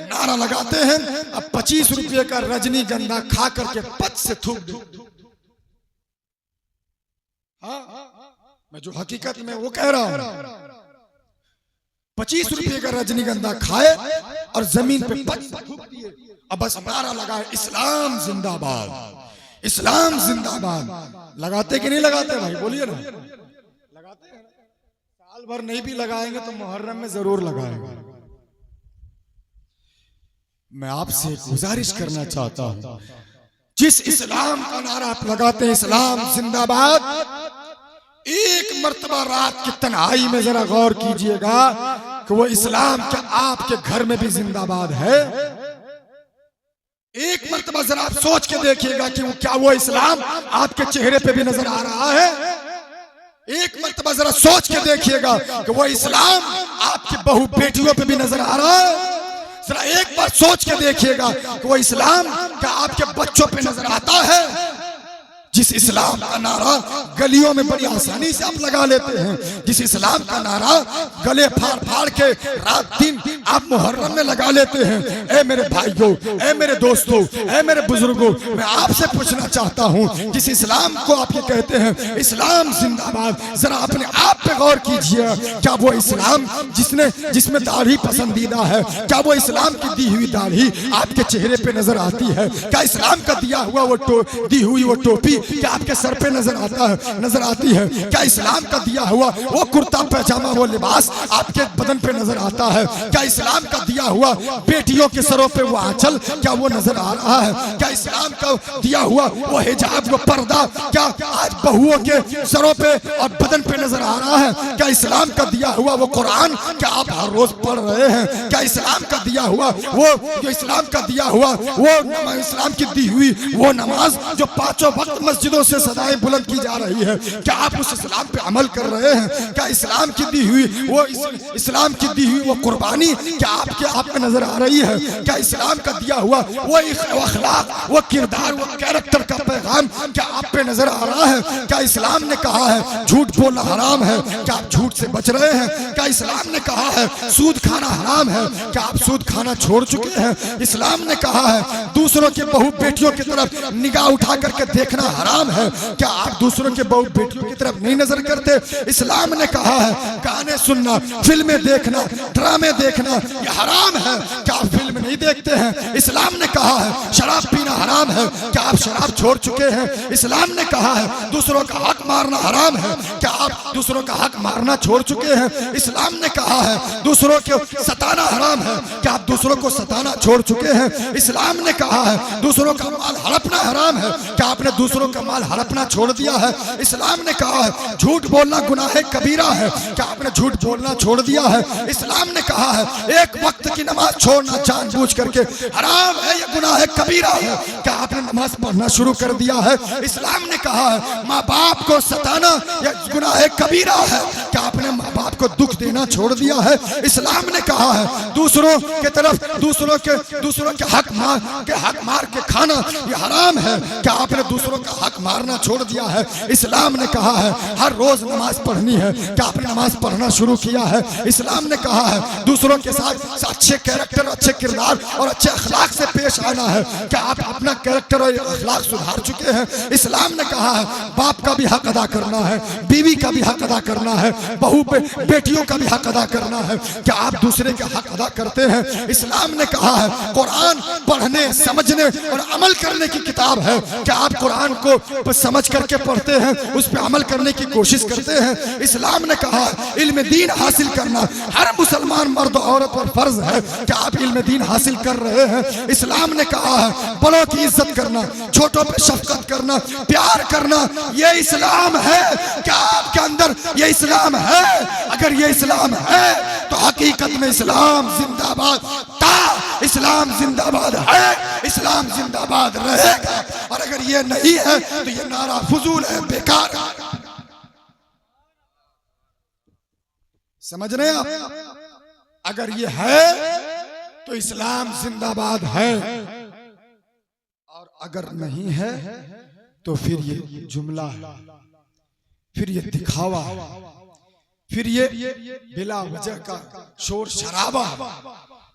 नारा लगाते हैं, अब 25 रुपये का रजनीगंधा खा करके पच से थूक दो। मैं जो हकीकत में वो कह रहा हूं, 25 रुपये का रजनीगंधा खाए और जमीन पे पच थूक दिए, अब बस नारा लगाए इस्लाम जिंदाबाद, इस्लाम जिंदाबाद। लगाते कि नहीं लगाते भाई, बोलिए ना। लगाते हैं। साल भर नहीं भी लगाएंगे तो मुहर्रम में जरूर लगाएंगे। मैं आपसे गुजारिश करना चाहता हूं, जिस इस्लाम का नारा आप लगाते हैं इस्लाम जिंदाबाद, एक मर्तबा रात की तन्हाई में जरा गौर कीजिएगा कि वो इस्लाम क्या आपके घर में भी जिंदाबाद है। एक मर्तबा जरा आप सोच के देखिएगा कि क्या वो इस्लाम आपके चेहरे पे भी नजर आ रहा है। एक मर्तबा जरा सोच के देखिएगा कि वो इस्लाम आपकी बहू बेटियों पे भी नजर आ रहा है। जरा एक बार सोच के देखिएगा कि वो इस्लाम का आपके बच्चों पे नजर आता है। जिस इस्लाम का नारा गलियों में बड़ी आसानी से आप लगा लेते हैं, जिस इस्लाम का नारा गले फाड़ फाड़ के रात दिन आप मुहर्रम में लगा लेते हैं। ऐ मेरे भाइयों, ऐ मेरे दोस्तों, ऐ मेरे बुजुर्गों, मैं आपसे पूछना चाहता हूं, जिस इस्लाम को आप ये कहते हैं इस्लाम जिंदाबाद, जरा अपने आप पे गौर कीजिए। क्या वो इस्लाम जिसमें दाढ़ी पसंदीदा है, क्या वो इस्लाम की दी हुई दाढ़ी आपके चेहरे पे नजर आती है? क्या इस्लाम का दिया हुआ दी हुई वो टोपी क्या आपके सर पे नजर आता है, नजर आती है? क्या इस्लाम का दिया हुआ वो कुर्ता पैजामा, वो लिबास आपके बदन पे नजर आता है? क्या इस्लाम का दिया हुआ बेटियों के सरों पे वो आंचल, क्या वो नजर आ रहा है? क्या इस्लाम का दिया हुआ वो हिजाब, वो पर्दा, क्या आज बहुओं के सरों पे और बदन पे नजर आ रहा है? क्या इस्लाम का दिया हुआ वो कुरान क्या आप हर रोज पढ़ रहे हैं? क्या इस्लाम का दिया हुआ वो जो इस्लाम का दिया हुआ वो इस्लाम की दी हुई वो नमाज जो पांचों वक्त मस्जिदों से सदाएं बुलंद की जा रही है, क्या आप उस इस्लाम पे अमल कर रहे हैं? क्या इस्लाम की दी हुई वो इस्लाम की दी हुई वो कुर्बानी क्या आपके नजर आ रही है? क्या इस्लाम का दिया हुआ वो अखलाक, वो किरदार, वो कैरेक्टर का पैगाम क्या आप पे नजर आ रहा है? क्या इस्लाम ने कहा है झूठ बोलना हराम है, क्या आप झूठ से बच रहे हैं? क्या इस्लाम ने कहा है सूद खाना हराम है, क्या आप सूद खाना छोड़ चुके हैं? इस्लाम ने कहा है दूसरों के बहू बेटियों की तरफ निगाह उठा करके देखना हराम है, क्या आप दूसरों के बहू बेटियों की तरफ नहीं नजर करते? इस्लाम ने कहा है गाने सुनना, फिल्में देखना, ड्रामे देखना ये हराम है, क्या आप फिल्म नहीं देखते हैं? इस्लाम ने कहा है शराब पीना हराम है, क्या आप शराब छोड़ चुके हैं? इस्लाम ने कहा है दूसरों का हक मारना हराम है, क्या आप दूसरों का हक मारना छोड़ चुके हैं? इस्लाम ने कहा है दूसरों को सताना हराम है, क्या आप दूसरों को सताना छोड़ चुके हैं? इस्लाम ने कहा है दूसरों का माल हड़पना हराम है, क्या आपने दूसरों का माल हड़पना छोड़ दिया है? इस्लाम ने कहा है झूठ बोलना गुनाह कबीरा है, क्या आपने झूठ बोलना छोड़ दिया है? इस्लाम ने कहा है एक वक्त की नमाज छोड़ना जानबूझ करके हराम है, ये गुनाह कबीरा है, क्या आपने नमाज पढ़ना शुरू कर दिया है? इस्लाम ने कहा है माँ बाप को सताना ये गुनाह कबीरा है, क्या आपने माँ बाप को दुख देना छोड़ दिया है? इस्लाम ने कहा है दूसरों के तरफ दूसरों के हक मार के खाना ये हराम है, क्या आपने दूसरों का हक मारना छोड़ दिया है? इस्लाम ने कहा है हर रोज नमाज पढ़नी है, क्या आपने नमाज पढ़ना शुरू किया है? इस्लाम ने कहा है दूसरों के साथ अच्छे कैरेक्टर, अच्छे किरदार और अच्छे अखलाक से पेश आना है, क्या आप अपना कैरेक्टर और अखलाक सुधार चुके हैं? इस्लाम ने कहा है बाप का भी हक अदा करना है, बीवी का भी हक अदा करना है, बहू बेटियों का भी हक अदा करना है, क्या आप दूसरे के हक अदा करते हैं? इस्लाम ने कहा है कुरान पढ़ने, समझने और अमल करने की किताब है, क्या आप कुरान को समझ करके पढ़ते हैं, उस पर अमल करने की कोशिश करते हैं? इस्लाम ने कहा इल्म दीन हासिल करना हर मुसलमान मर्द औरत पर फर्ज है, क्या आप इल्म दीन हासिल कर रहे हैं? इस्लाम ने कहा है बड़ों की इज्जत करना, छोटों पे शफकत करना, प्यार करना ये इस्लाम है, क्या आपके अंदर ये इस्लाम है? अगर ये इस्लाम है तो हकीकत में इस्लाम जिंदाबाद था, इस्लाम जिंदाबाद है, इस्लाम जिंदाबाद रहेगा, और अगर ये नहीं है तो ये नारा फजूल है, बेकार है। समझ रहे हैं आप? अगर ये है तो इस्लाम जिंदाबाद है, और अगर नहीं है तो फिर ये जुमला है, फिर ये दिखावा, फिर ये बिला वजह का शोर शराबा,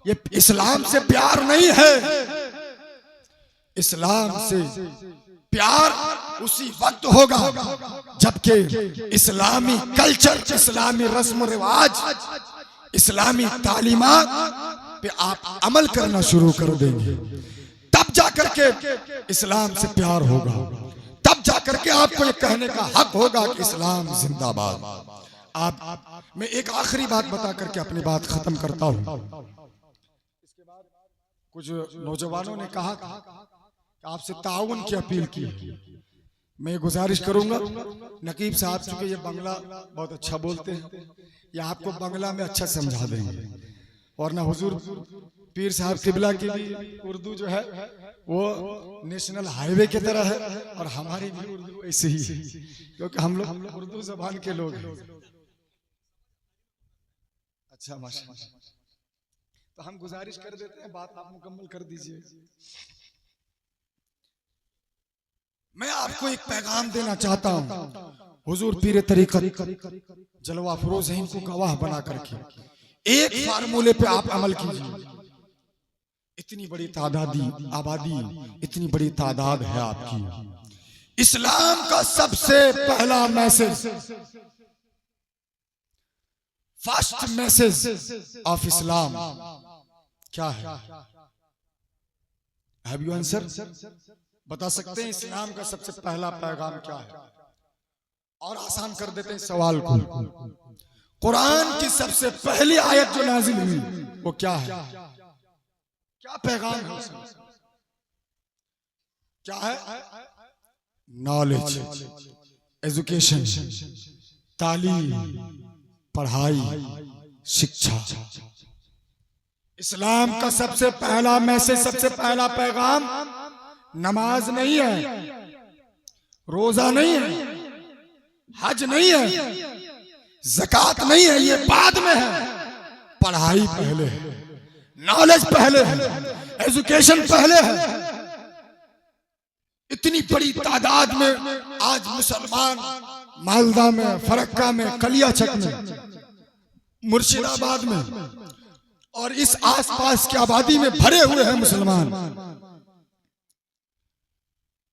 ये इस्लाम से प्यार नहीं है। इस्लाम से प्यार उसी वक्त होगा जबकि इस्लामी कल्चर, इस्लामी रस्म रिवाज, इस्लामी तालीमात पे आप अमल करना शुरू कर देंगे, तब जाकर के इस्लाम से प्यार होगा, तब जाकर के आपको ये कहने का हक होगा कि इस्लाम जिंदाबाद। आप मैं एक आखिरी बात बता करके अपनी बात खत्म करता हूं। कुछ नौजवानों ने कहा कि आपसे ताउन की अपील की, मैं गुजारिश करूंगा नकीब साहब चूंकि ये बंगला बहुत अच्छा बोलते हैं, ये आपको बंगला में अच्छा समझा देंगे, और ना हुजूर पीर साहब किबला की भी उर्दू जो है वो नेशनल हाईवे की तरह है, और हमारी भी उर्दू ऐसे ही है, क्योंकि हम लोग उर्दू जबान के लोग हैं। अच्छा माशाअल्लाह, तो हम गुजारिश कर देते हैं, बात आप मुकम्मल कर दीजिए। मैं आपको एक पैगाम देना चाहता हूं, हुजूर पीर तरीक़त जलवा फरोज़ हैं, इनको गवाह बना करके एक फार्मूले पे आप अमल कीजिए। इतनी बड़ी आबादी, इतनी बड़ी तादाद है आपकी। इस्लाम का सबसे पहला message, first message of Islam क्या है? Have you answer? बता सकते हैं इस्लाम का सबसे पहला पैगाम क्या है? और आसान कर देते हैं सवाल को। कुरान की सबसे पहली आयत जो नाजिल हुई वो क्या है? क्या पैगाम है उसमें? क्या है? नॉलेज, एजुकेशन, तालीम, पढ़ाई, शिक्षा। इस्लाम का सबसे पहला मैसेज, सबसे पहला पैगाम नमाज नहीं है, रोजा नहीं है, हज नहीं है, ज़कात नहीं है, ये बाद में है। पढ़ाई पहले है, नॉलेज पहले है, एजुकेशन पहले है। इतनी बड़ी तादाद में आज मुसलमान मालदा में, फरक्का में, कलियाचक में, मुर्शिदाबाद में और इस आसपास की आबादी में भरे हुए हैं मुसलमान।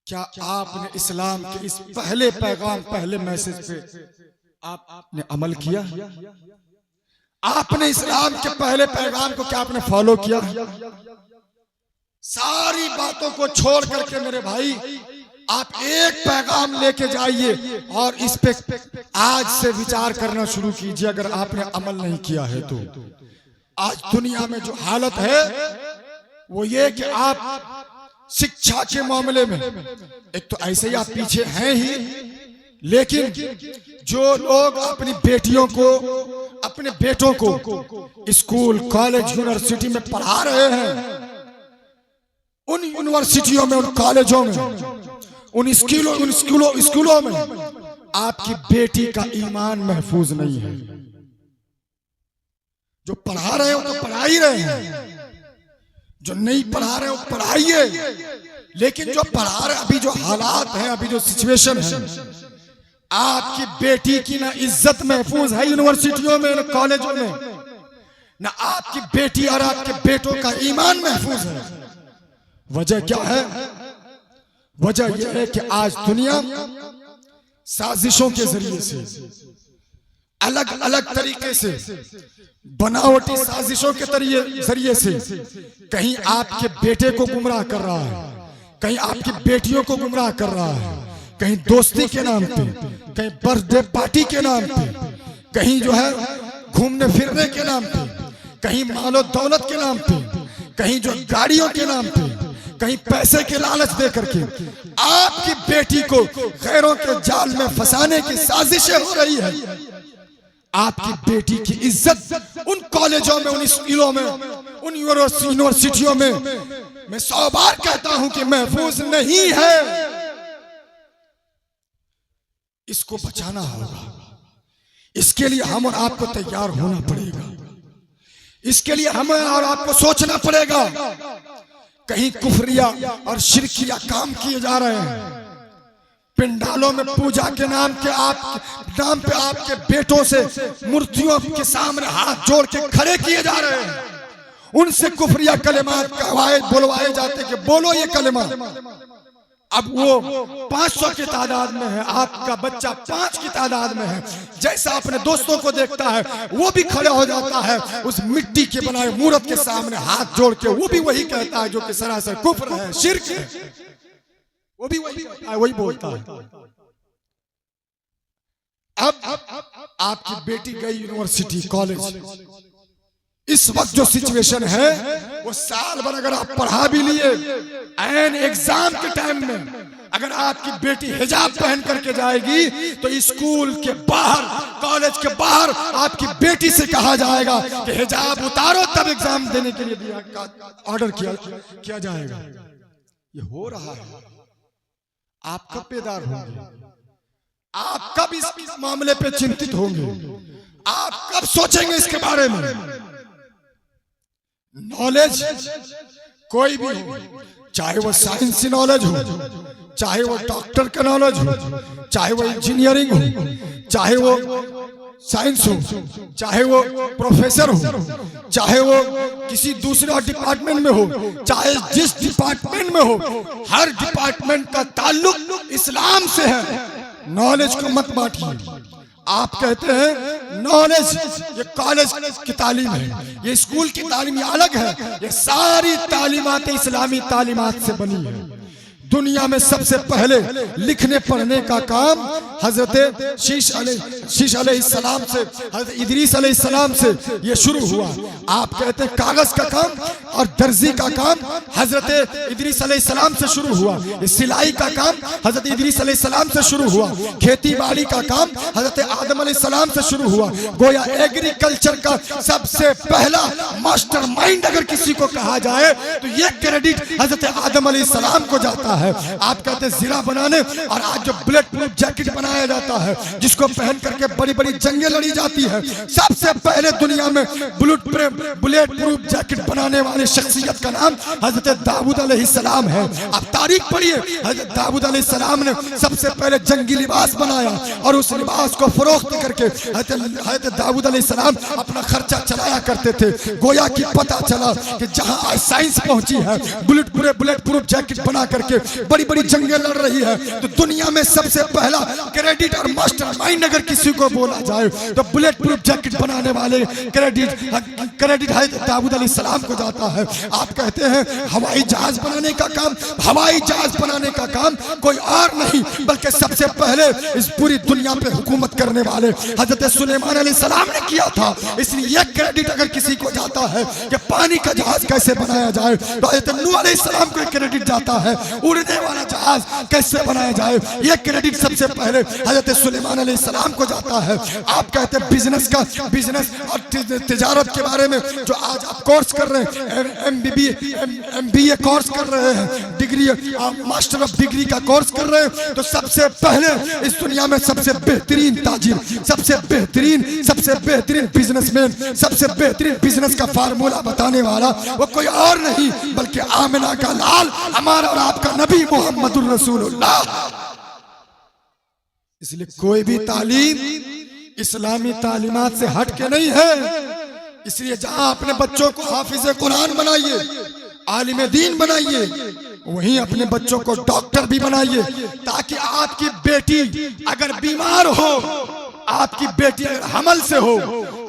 क्या आपने इस्लाम के इस पहले पैगाम, पहले मैसेज पे आपने अमल किया? आपने इस्लाम के पहले पैगाम को क्या आपने फॉलो किया? सारी बातों को छोड़ करके मेरे भाई आप एक पैगाम लेके जाइए और इस पे आज से विचार करना शुरू कीजिए। अगर आपने अमल नहीं किया है तो आज दुनिया में जो हालत है वो ये कि आप शिक्षा के मामले में एक तो ऐसे ही आप पीछे हैं ही, लेकिन जो लोग अपनी बेटियों को, अपने बेटों को स्कूल, कॉलेज, यूनिवर्सिटी में पढ़ा रहे हैं, उन यूनिवर्सिटियों में, उन कॉलेजों में, उन स्कूलों में आपकी बेटी का ईमान महफूज नहीं है। जो पढ़ा रहे हो तो पढ़ा ही रहे हैं, जो नहीं पढ़ा रहे हो पढ़ाइए, लेकिन जो पढ़ा रहे, अभी जो हालात हैं, अभी जो सिचुएशन है, आपकी बेटी की ना इज्जत महफूज है यूनिवर्सिटियों में, ना कॉलेजों में, ना आपकी बेटी और आपके बेटों का ईमान महफूज है। वजह क्या है? वजह यह है कि आज दुनिया साजिशों के जरिए से, अलग अलग तरीके से, बनावटी साजिशों के जरिए से कहीं आपके बेटे को गुमराह कर रहा है, कहीं आपकी बेटियों को गुमराह कर रहा है, कहीं दोस्ती के नाम पे, कहीं बर्थडे पार्टी के नाम पे, कहीं जो है घूमने फिरने के नाम पे, कहीं मालो दौलत के नाम पे, कहीं जो गाड़ियों के नाम पे, कहीं पैसे के लालच दे करके आपकी बेटी को गैरों के जाल में फंसाने की साजिशें हो रही है। आपकी बेटी की इज्जत उन कॉलेजों में, उन स्कूलों में, उन यूनिवर्सिटियों में मैं 100 बार कहता हूं कि महफूज नहीं है। इसको बचाना होगा, इसके लिए हम और आपको तैयार होना पड़ेगा, इसके लिए हमें और आपको सोचना पड़ेगा। कहीं कुफरिया और शिरकिया काम किए जा रहे हैं, पिंडालों में पूजा के नाम पे आपके बेटों से मूर्तियों के सामने हाथ जोड़ के खड़े किए जा रहे हैं, उनसे कुफरिया कलिमात कहवाए, बुलवाए जाते कि बोलो ये कलिमा। अब वो 500 की तादाद में है, आपका बच्चा 5 की तादाद में है। जैसा अपने दोस्तों को देखता है वो भी खड़े हो जाता है उस मिट्टी के बनाए मूर्त के सामने हाथ जोड़ के, वो भी वही कहता है जो कि सरासर कुफ्र है, शिर्क है, वो भी वही बोलता है। अब आपकी बेटी गई यूनिवर्सिटी, कॉलेज, इस वक्त जो सिचुएशन है वो साल भर अगर आप पढ़ा भी लिए, एन एग्जाम के टाइम में अगर आपकी बेटी हिजाब पहन करके जाएगी तो स्कूल के बाहर, कॉलेज के बाहर आपकी बेटी से कहा जाएगा कि हिजाब उतारो, तब एग्जाम देने के लिए ऑर्डर किया जाएगा। ये हो रहा है। आप कब बेदार होंगे? आप कब इस मामले पे चिंतित होंगे? आप कब सोचेंगे इसके बारे में? नॉलेज कोई भी हो, चाहे वो साइंसी नॉलेज हो, चाहे वो डॉक्टर का नॉलेज हो, चाहे वो इंजीनियरिंग हो, चाहे वो साइंस हो, चाहे वो प्रोफेसर हो, चाहे वो किसी दूसरे डिपार्टमेंट में हो, चाहे जिस डिपार्टमेंट में हो, हर डिपार्टमेंट का ताल्लुक इस्लाम से है। नॉलेज को मत बांटिए। आप कहते हैं नॉलेज ये कॉलेज की तालीम है, ये स्कूल की तालीम ये अलग है, ये सारी तालीमात इस्लामी तालीमात से बनी है। दुनिया में सबसे पहले लिखने पढ़ने का काम हजरत शीश अलैहिस्सलाम से, हजरत इदरीस अलैहिस्सलाम से ये शुरू हुआ। आप कहते हैं कागज का काम और दर्जी का काम हजरत इदरीस अलैहिस्सलाम से शुरू हुआ, सिलाई का काम हजरत इदरीस अलैहिस्सलाम से शुरू हुआ, खेती बाड़ी का काम हजरत आदम अलैहिस्सलाम से शुरू हुआ। गोया एग्रीकल्चर का सबसे पहला मास्टरमाइंड अगर किसी को कहा जाए तो ये क्रेडिट हजरत आदम अलैहिस्सलाम को जाता है। आप कहते हैं जीरा बनाने, और आज जो बुलेट प्रूफ जैकेट बनाया जाता है जिसको पहन करके बड़ी बड़ी जंगें लड़ी जाती है, सबसे पहले दुनिया में बुलेट प्रूफ जैकेट बनाने वाले शख्सियत का नाम हजरत दाऊद अलैहिस्सलाम है। आप तारीख पढ़िए, हजरत दाऊद अलैहिस्सलाम ने सबसे पहले जंगी लिबास बनाया और उस लिबास को फरोख्त करके हजरत दाऊद अलैहिस्सलाम अपना खर्चा चलाया करते थे। गोया कि पता चला कि जहां आज साइंस पहुंची है, बुलेट प्रूफ जैकेट बना करके बड़ी बड़ी जंगें लड़ रही है, तो दुनिया में सबसे पहला क्रेडिट और मास्टरमाइंड अगर किसी को बोला जाए तो बुलेट प्रूफ जैकेट बनाने वाले क्रेडिट हजरत दाऊद अलैहिस्सलाम को जाता है। आप कहते हैं हवाई जहाज बनाने का काम कोई और नहीं बल्कि सबसे पहले इस पूरी दुनिया पे हुकूमत करने वाले हजरत सुलेमान अलैहिस्सलाम ने किया था। इसलिए यह क्रेडिट अगर किसी को जाता है कि पानी का जहाज कैसे बनाया जाए तो हजरत नूह अलैहिस्सलाम को क्रेडिट जाता है। उड़ने वाला जहाज कैसे बनाया जाए यह क्रेडिट सबसे पहले हजरत सुलेमान अलैहिस्सलाम को जाता है। आप कहते हैं बिजनेस और तिजारत के बारे में जो आज आप कोर्स कर रहे हैं, MBA कोर्स कर रहे हैं, डिग्री मास्टर ऑफ डिग्री का कोर्स कर रहे हैं, तो सबसे पहले इस दुनिया में सबसे बेहतरीन ताजिर, सबसे बेहतरीन बिजनेसमैन, सबसे बेहतरीन बिजनेस का फार्मूला बताने वाला वो कोई और नहीं बल्कि आमिना का लाल हमारा और आपका नबी मोहम्मदुर रसूलुल्लाह। इसलिए कोई भी तालीम इस्लामी तालीमात से हट के नहीं है। इसलिए जहां अपने बच्चों को हाफिज कुरान बनाइए, आलिम दीन बनाइए, वहीं अपने बच्चों को डॉक्टर भी बनाइए, ताकि आपकी बेटी अगर बीमार हो, आपकी बेटी अगर हमल से हो,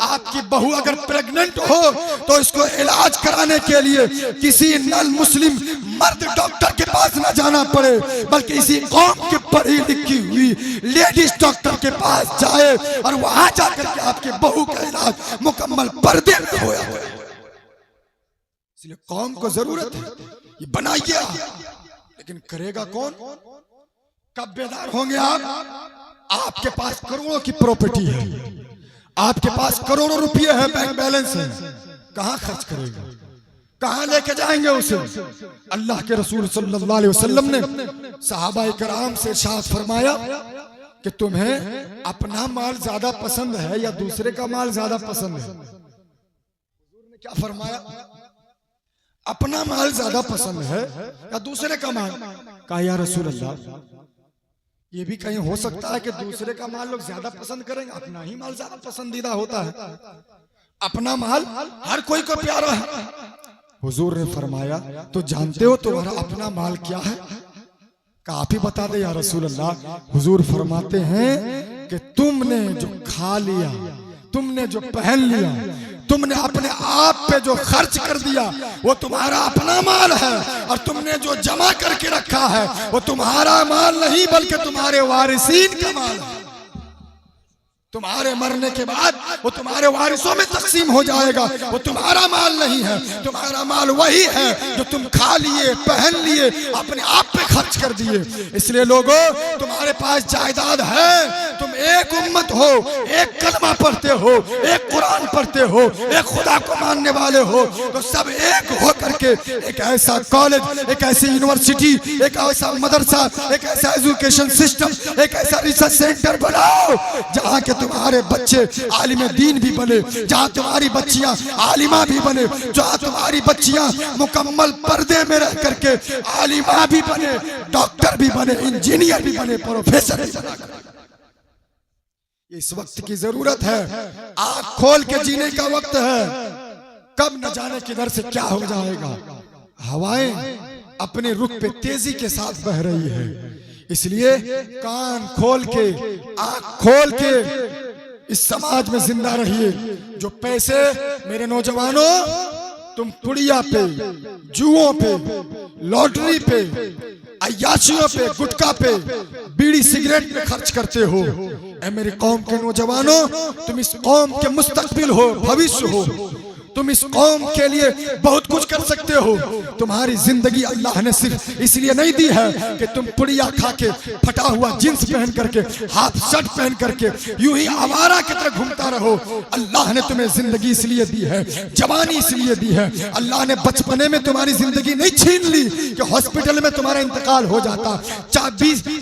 आपकी बहू अगर प्रेग्नेंट हो, तो इसको इलाज कराने के लिए किसी नॉन मुस्लिम मर्द डॉक्टर के पास न जाना पड़े, बल्कि इसी कौम की पढ़ी लिखी हुई लेडीज डॉक्टर के पास जाए और वहां जाकर के आपकी बहू का इलाज मुकम्मल पर्दे में होया। इसलिए कौम को जरूरत है ये बनाइए, लेकिन करेगा कौन? कब बेदार होंगे आप? आपके पास करोड़ों की प्रॉपर्टी है, आपके पास करोड़ों रुपये है, बैंक बैलेंस है, कहां खर्च करेगा? कहां लेके जाएंगे उसे? अल्लाह के रसूल सल्लल्लाहु अलैहि वसल्लम ने सहाबाए कराम से इरशाद फरमाया कि तुम्हें अपना माल ज्यादा पसंद है या दूसरे का माल ज्यादा पसंद है? क्या फरमाया? अपना माल ज्यादा पसंद है या दूसरे का माल? कहा या रसूल अल्लाह, ये भी कहीं हो सकता है कि दूसरे का माल लोग ज्यादा पसंद करेंगे, अपना ही माल ज्यादा पसंदीदा होता है। अपना माल हर कोई को प्यारा है। हुजूर ने फरमाया तो जानते हो तुम्हारा अपना माल क्या है? कहा आप ही बता दे या रसूल अल्लाह। हुजूर फरमाते हैं कि तुमने जो खा लिया, तुमने जो पहन लिया, तुमने अपने आप पे जो खर्च कर दिया वो तुम्हारा अपना माल है, और तुमने जो जमा करके रखा है वो तुम्हारा माल नहीं बल्कि तुम्हारे वारिसीन का माल है। तुम्हारे मरने के बाद वो तुम्हारे वारिसों में तकसीम हो जाएगा, वो तुम्हारा माल नहीं है। तुम्हारा माल वही है जो तुम खा लिए, पहन लिए, अपने आप पे खर्च कर दिए। इसलिए लोगों, तुम्हारे पास जायदाद है, तुम एक उम्मत हो, एक कलमा पढ़ते हो, एक कुरान पढ़ते हो, एक खुदा को मानने वाले हो, तो सब एक हो करके एक ऐसा कॉलेज, एक ऐसी यूनिवर्सिटी, एक ऐसा मदरसा, एक ऐसा एजुकेशन सिस्टम, एक ऐसा रिसर्च सेंटर बनाओ जहाँ के तुम्हारे बच्चे आलिम दीन भी बने, जहाँ तुम्हारी बच्चियां आलिमा भी बने, जहाँ तुम्हारी बच्चियां मुकम्मल पर्दे में रह करके आलिमा भी बने, डॉक्टर भी बने, इंजीनियर भी बने, प्रोफेसर भी बने। इस वक्त की जरूरत है, आँख खोल के जीने का वक्त है। कब न जाने किधर से क्या हो जाएगा। हवाएं अपने रुख पे तेजी के साथ बह रही है, इसलिए कान खोल के, आँख खोल के इस समाज में जिंदा रहिए। जो पैसे, मेरे नौजवानों, तुम पुड़िया पे, जुओं पे, लॉटरी पे, अय्याशियों पे, गुटखा पे, बीड़ी सिगरेट पे खर्च करते हो। ऐ मेरी कौम के नौजवानों, तुम इस कौम के मुस्तकबिल हो, भविष्य हो। तुम इस कौम के लिए बहुत कुछ कर सकते हो। तुम्हारी जिंदगी अल्लाह ने सिर्फ इसलिए नहीं दी है कि तुम पुड़िया खा के, फटा हुआ जींस पहन करके, हाफ शर्ट पहन करके यूं ही आवारा की तरह घूमता रहो। अल्लाह ने तुम्हें जिंदगी इसलिए दी है, जवानी इसलिए दी है। अल्लाह ने बचपने में तुम्हारी जिंदगी नहीं छीन ली कि हॉस्पिटल में तुम्हारा इंतकाल हो जाता,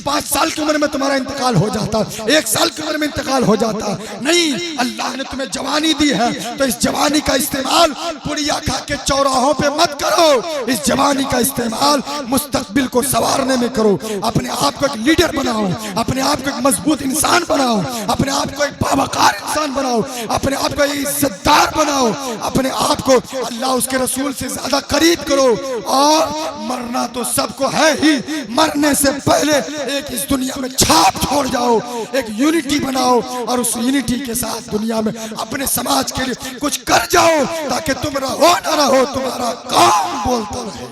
5 साल की उम्र में तुम्हारा इंतकाल हो जाता, 1 साल की उम्र में इंतकाल हो जाता। नहीं, अल्लाह ने तुम्हें जवानी दी है, तो इस जवानी का इस्तेमाल पुड़िया खा के चौराहों पे मत करो। इस जवानी का इस्तेमाल मुस्तकबिल को संवारने में करो। अपने आप को एक लीडर बनाओ, अपने आप को एक मजबूत इंसान बनाओ, अपने आप को एक बावकार इंसान बनाओ, अपने आप को इज्जतदार बनाओ, अपने आप को अल्लाह उसके रसूल से ज्यादा करीब करो। और मरना तो सबको है ही, मरने से पहले एक इस दुनिया में छाप छोड़ जाओ, एक यूनिटी बनाओ और उस यूनिटी के साथ दुनिया में अपने समाज के लिए कुछ कर जाओ, ताकि तुम रहो ना रहो, तुम्हारा काम बोलता रहे।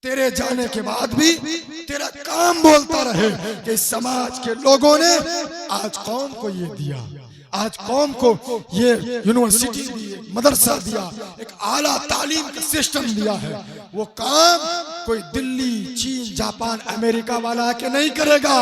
तेरे जाने के बाद भी तेरा काम बोलता रहे कि समाज के लोगों ने आज कौम को ये दिया, आज कौम को ये यूनिवर्सिटी दी, मदरसा दिया, एक आला तालीम का सिस्टम दिया है। वो काम कोई दिल्ली, चीन, जापान, अमेरिका वाला आके नहीं करेगा।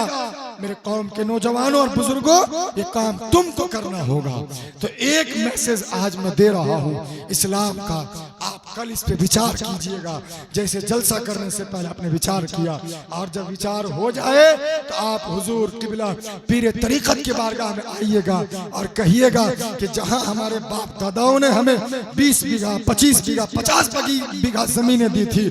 मेरे कौम के नौजवानों और बुजुर्गों, ये काम तुमको करना होगा। तो एक मैसेज आज मैं दे रहा हूँ इस्लाम का, आप कल इस पे विचार कीजिएगा। जैसे जलसा करने से पहले आपने विचार किया, और जब विचार हो जाए तो आप हुजूर किबला पीरे तरीकत के बारगाह में आइएगा और कहिएगा कि जहां हमारे बाप दादाओं ने हमें 20 बीघा, 25 बीघा, 50 बीघा जमीनें दी थी,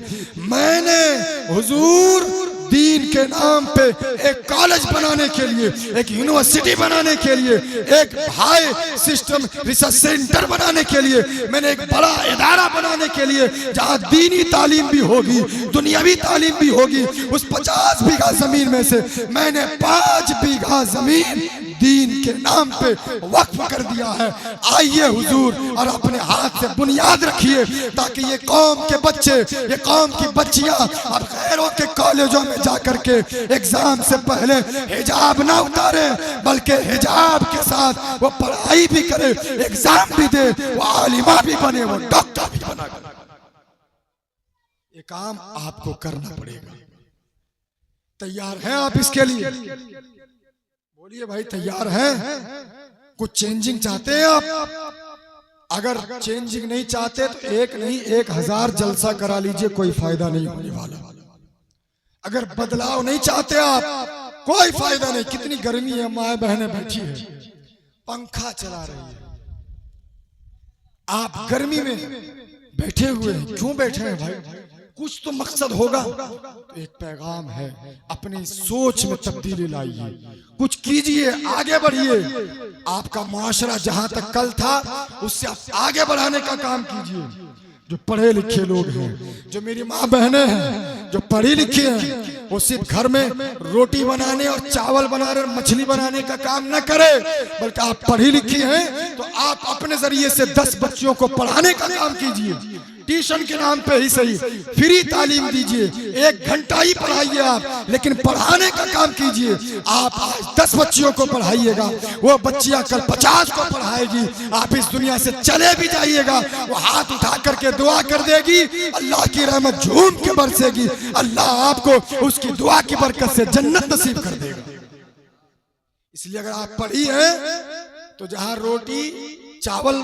मैंने हुजूर दीन के नाम पे एक कॉलेज बनाने के लिए, एक यूनिवर्सिटी बनाने के लिए, एक हाई सिस्टम रिसर्च सेंटर बनाने के लिए, मैंने एक बड़ा इदारा बनाने के लिए जहां दीनी तालीम भी होगी, दुनियावी तालीम भी होगी, उस 50 बीघा जमीन में से मैंने 5 बीघा जमीन दीन के नाम पे वक्फ कर दिया है। आइए हुजूर और अपने हाथ से बुनियाद रखिए, ताकि ये कौम के बच्चे, ये कौम की बच्चियां अब गैरों के कॉलेजों में जाकर के एग्जाम से पहले हिजाब ना उतारे, बल्कि हिजाब के साथ वो पढ़ाई भी करे, एग्जाम भी दे, वो आलिमा भी बने, वो डॉक्टर भी बना। ये काम आपको करना पड़ेगा। तैयार हैं आप इसके लिए? बोलिए भाई, तैयार हैं? कुछ चेंजिंग चाहते हैं आप? अगर चेंजिंग नहीं चाहते तो एक नहीं 1000 जलसा करा लीजिए, कोई फायदा नहीं होने वाला। अगर बदलाव नहीं चाहते आप, कोई फायदा नहीं। कितनी गर्मी है, माए बहनें बैठी है, पंखा चला रही है, आप गर्मी में बैठे हुए हैं। क्यों बैठे हैं भाई? कुछ तो मकसद होगा। तो एक पैगाम है, अपनी सोच में तब्दीली लाइए, कुछ कीजिए, आगे बढ़िए। आपका मुआशरा जहां तक कल था उससे आप आगे बढ़ाने का काम कीजिए। जो पढ़े लिखे लोग हैं, जो मेरी माँ बहनें हैं, जो पढ़ी लिखी हैं, वो सिर्फ घर में रोटी बनाने और चावल बनाने और मछली बनाने का काम न करे, बल्कि आप पढ़ी लिखी हैं तो आप अपने जरिए से 10 बच्चियों को पढ़ाने का काम कीजिए। ट्यूशन के नाम पे ही सही, फ्री तालीम दीजिए, 1 घंटा ही पढ़ाइए आप, लेकिन पढ़ाने का काम कीजिए। आप आज 10 बच्चियों को पढ़ाइएगा, वो बच्चियां कल 50 को पढ़ाएगी। आप इस दुनिया से चले भी जाइएगा, वो हाथ उठा करके दुआ कर देगी, अल्लाह की रहमत झूम के बरसेगी, अल्लाह आपको उसकी दुआ की बरकत से जन्नत नसीब कर देगा। इसलिए अगर आप पढ़ी हैं तो जहां रोटी, चावल,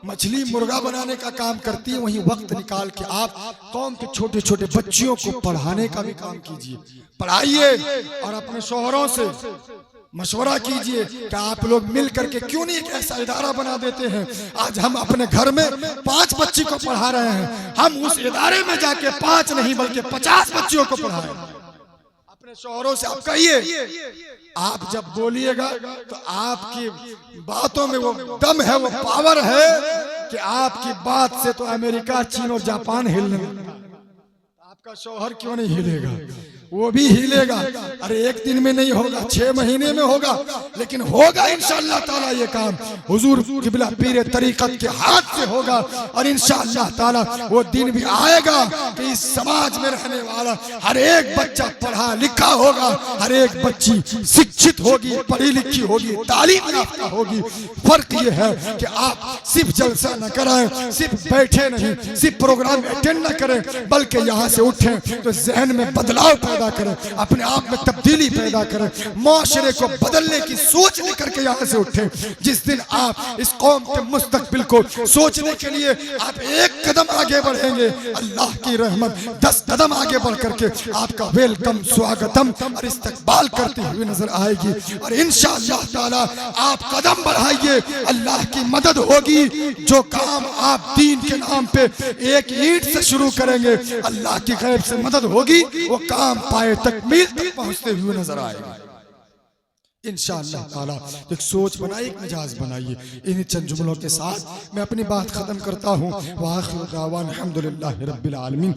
मछली, मुर्गा बनाने का काम करती है, वहीं वक्त निकाल के आप कौम के छोटे छोटे बच्चियों को पढ़ाने का भी काम कीजिए। पढ़ाइए और अपने शौहरों से मशवरा कीजिए कि आप लोग मिल करके क्यों नहीं एक ऐसा इदारा बना देते हैं। आज हम अपने घर में 5 बच्ची को पढ़ा रहे हैं, हम उस इदारे में जाके 5 नहीं बल्कि 50 बच्चियों को पढ़ाएं। अपने शौहरों से आप कहिए, आप जब बोलिएगा तो आपकी बातों में वो दम है, वो पावर है कि आपकी बात से तो अमेरिका, चीन और जापान हिलने लगेगा। आपका शौहर क्यों नहीं हिलेगा? वो भी हिलेगा। अरे एक दिन में नहीं होगा, 6 महीने में होगा, लेकिन होगा इंशाअल्लाह ताला ये काम। हुजूर किबला पीर तरीकत के हाथ से होगा और इंशाअल्लाह ताला वो दिन भी आएगा कि इस समाज में रहने वाला हर एक बच्चा पढ़ा लिखा होगा, हर एक बच्ची शिक्षित होगी, पढ़ी लिखी होगी, तालीम याफ्ता होगी। फर्क ये है कि आप सिर्फ जलसा न कराएं, सिर्फ बैठे नहीं, सिर्फ प्रोग्राम अटेंड न करें, बल्कि यहाँ से उठें तो जहन में बदलाव पैदा करें, अपने आप में तब्दीली पैदा करें, माशरे को बदलने की सोच लेकर के यहाँ से उठें। जिस दिन आप इस कौम के मुस्तकबिल को सोचने के लिए आप एक कदम आगे बढ़ेंगे, अल्लाह की रहमत 10 कदम आगे बढ़ करके आपका वेलकम, स्वागतम और इस्तकबाल करती हुई नजर आएगी। और इंशाअल्लाह ताला आप कदम बढ़ाइए, अल्लाह की मदद होगी। जो काम आप दीन के नाम पे एक ईंट से शुरू करेंगे, अल्लाह की गैब से मदद होगी, वो काम पाए तकमील तक पहुंचते हुए नजर आएगा इंशाअल्लाह ताला। एक सोच बनाइए, एक मिजाज बनाइए। इन्हीं चंद जुमलों के साथ मैं अपनी बात खत्म करता हूँ। वाखिर दावाना अल्हम्दुलिल्लाहि रब्बिल आलमीन।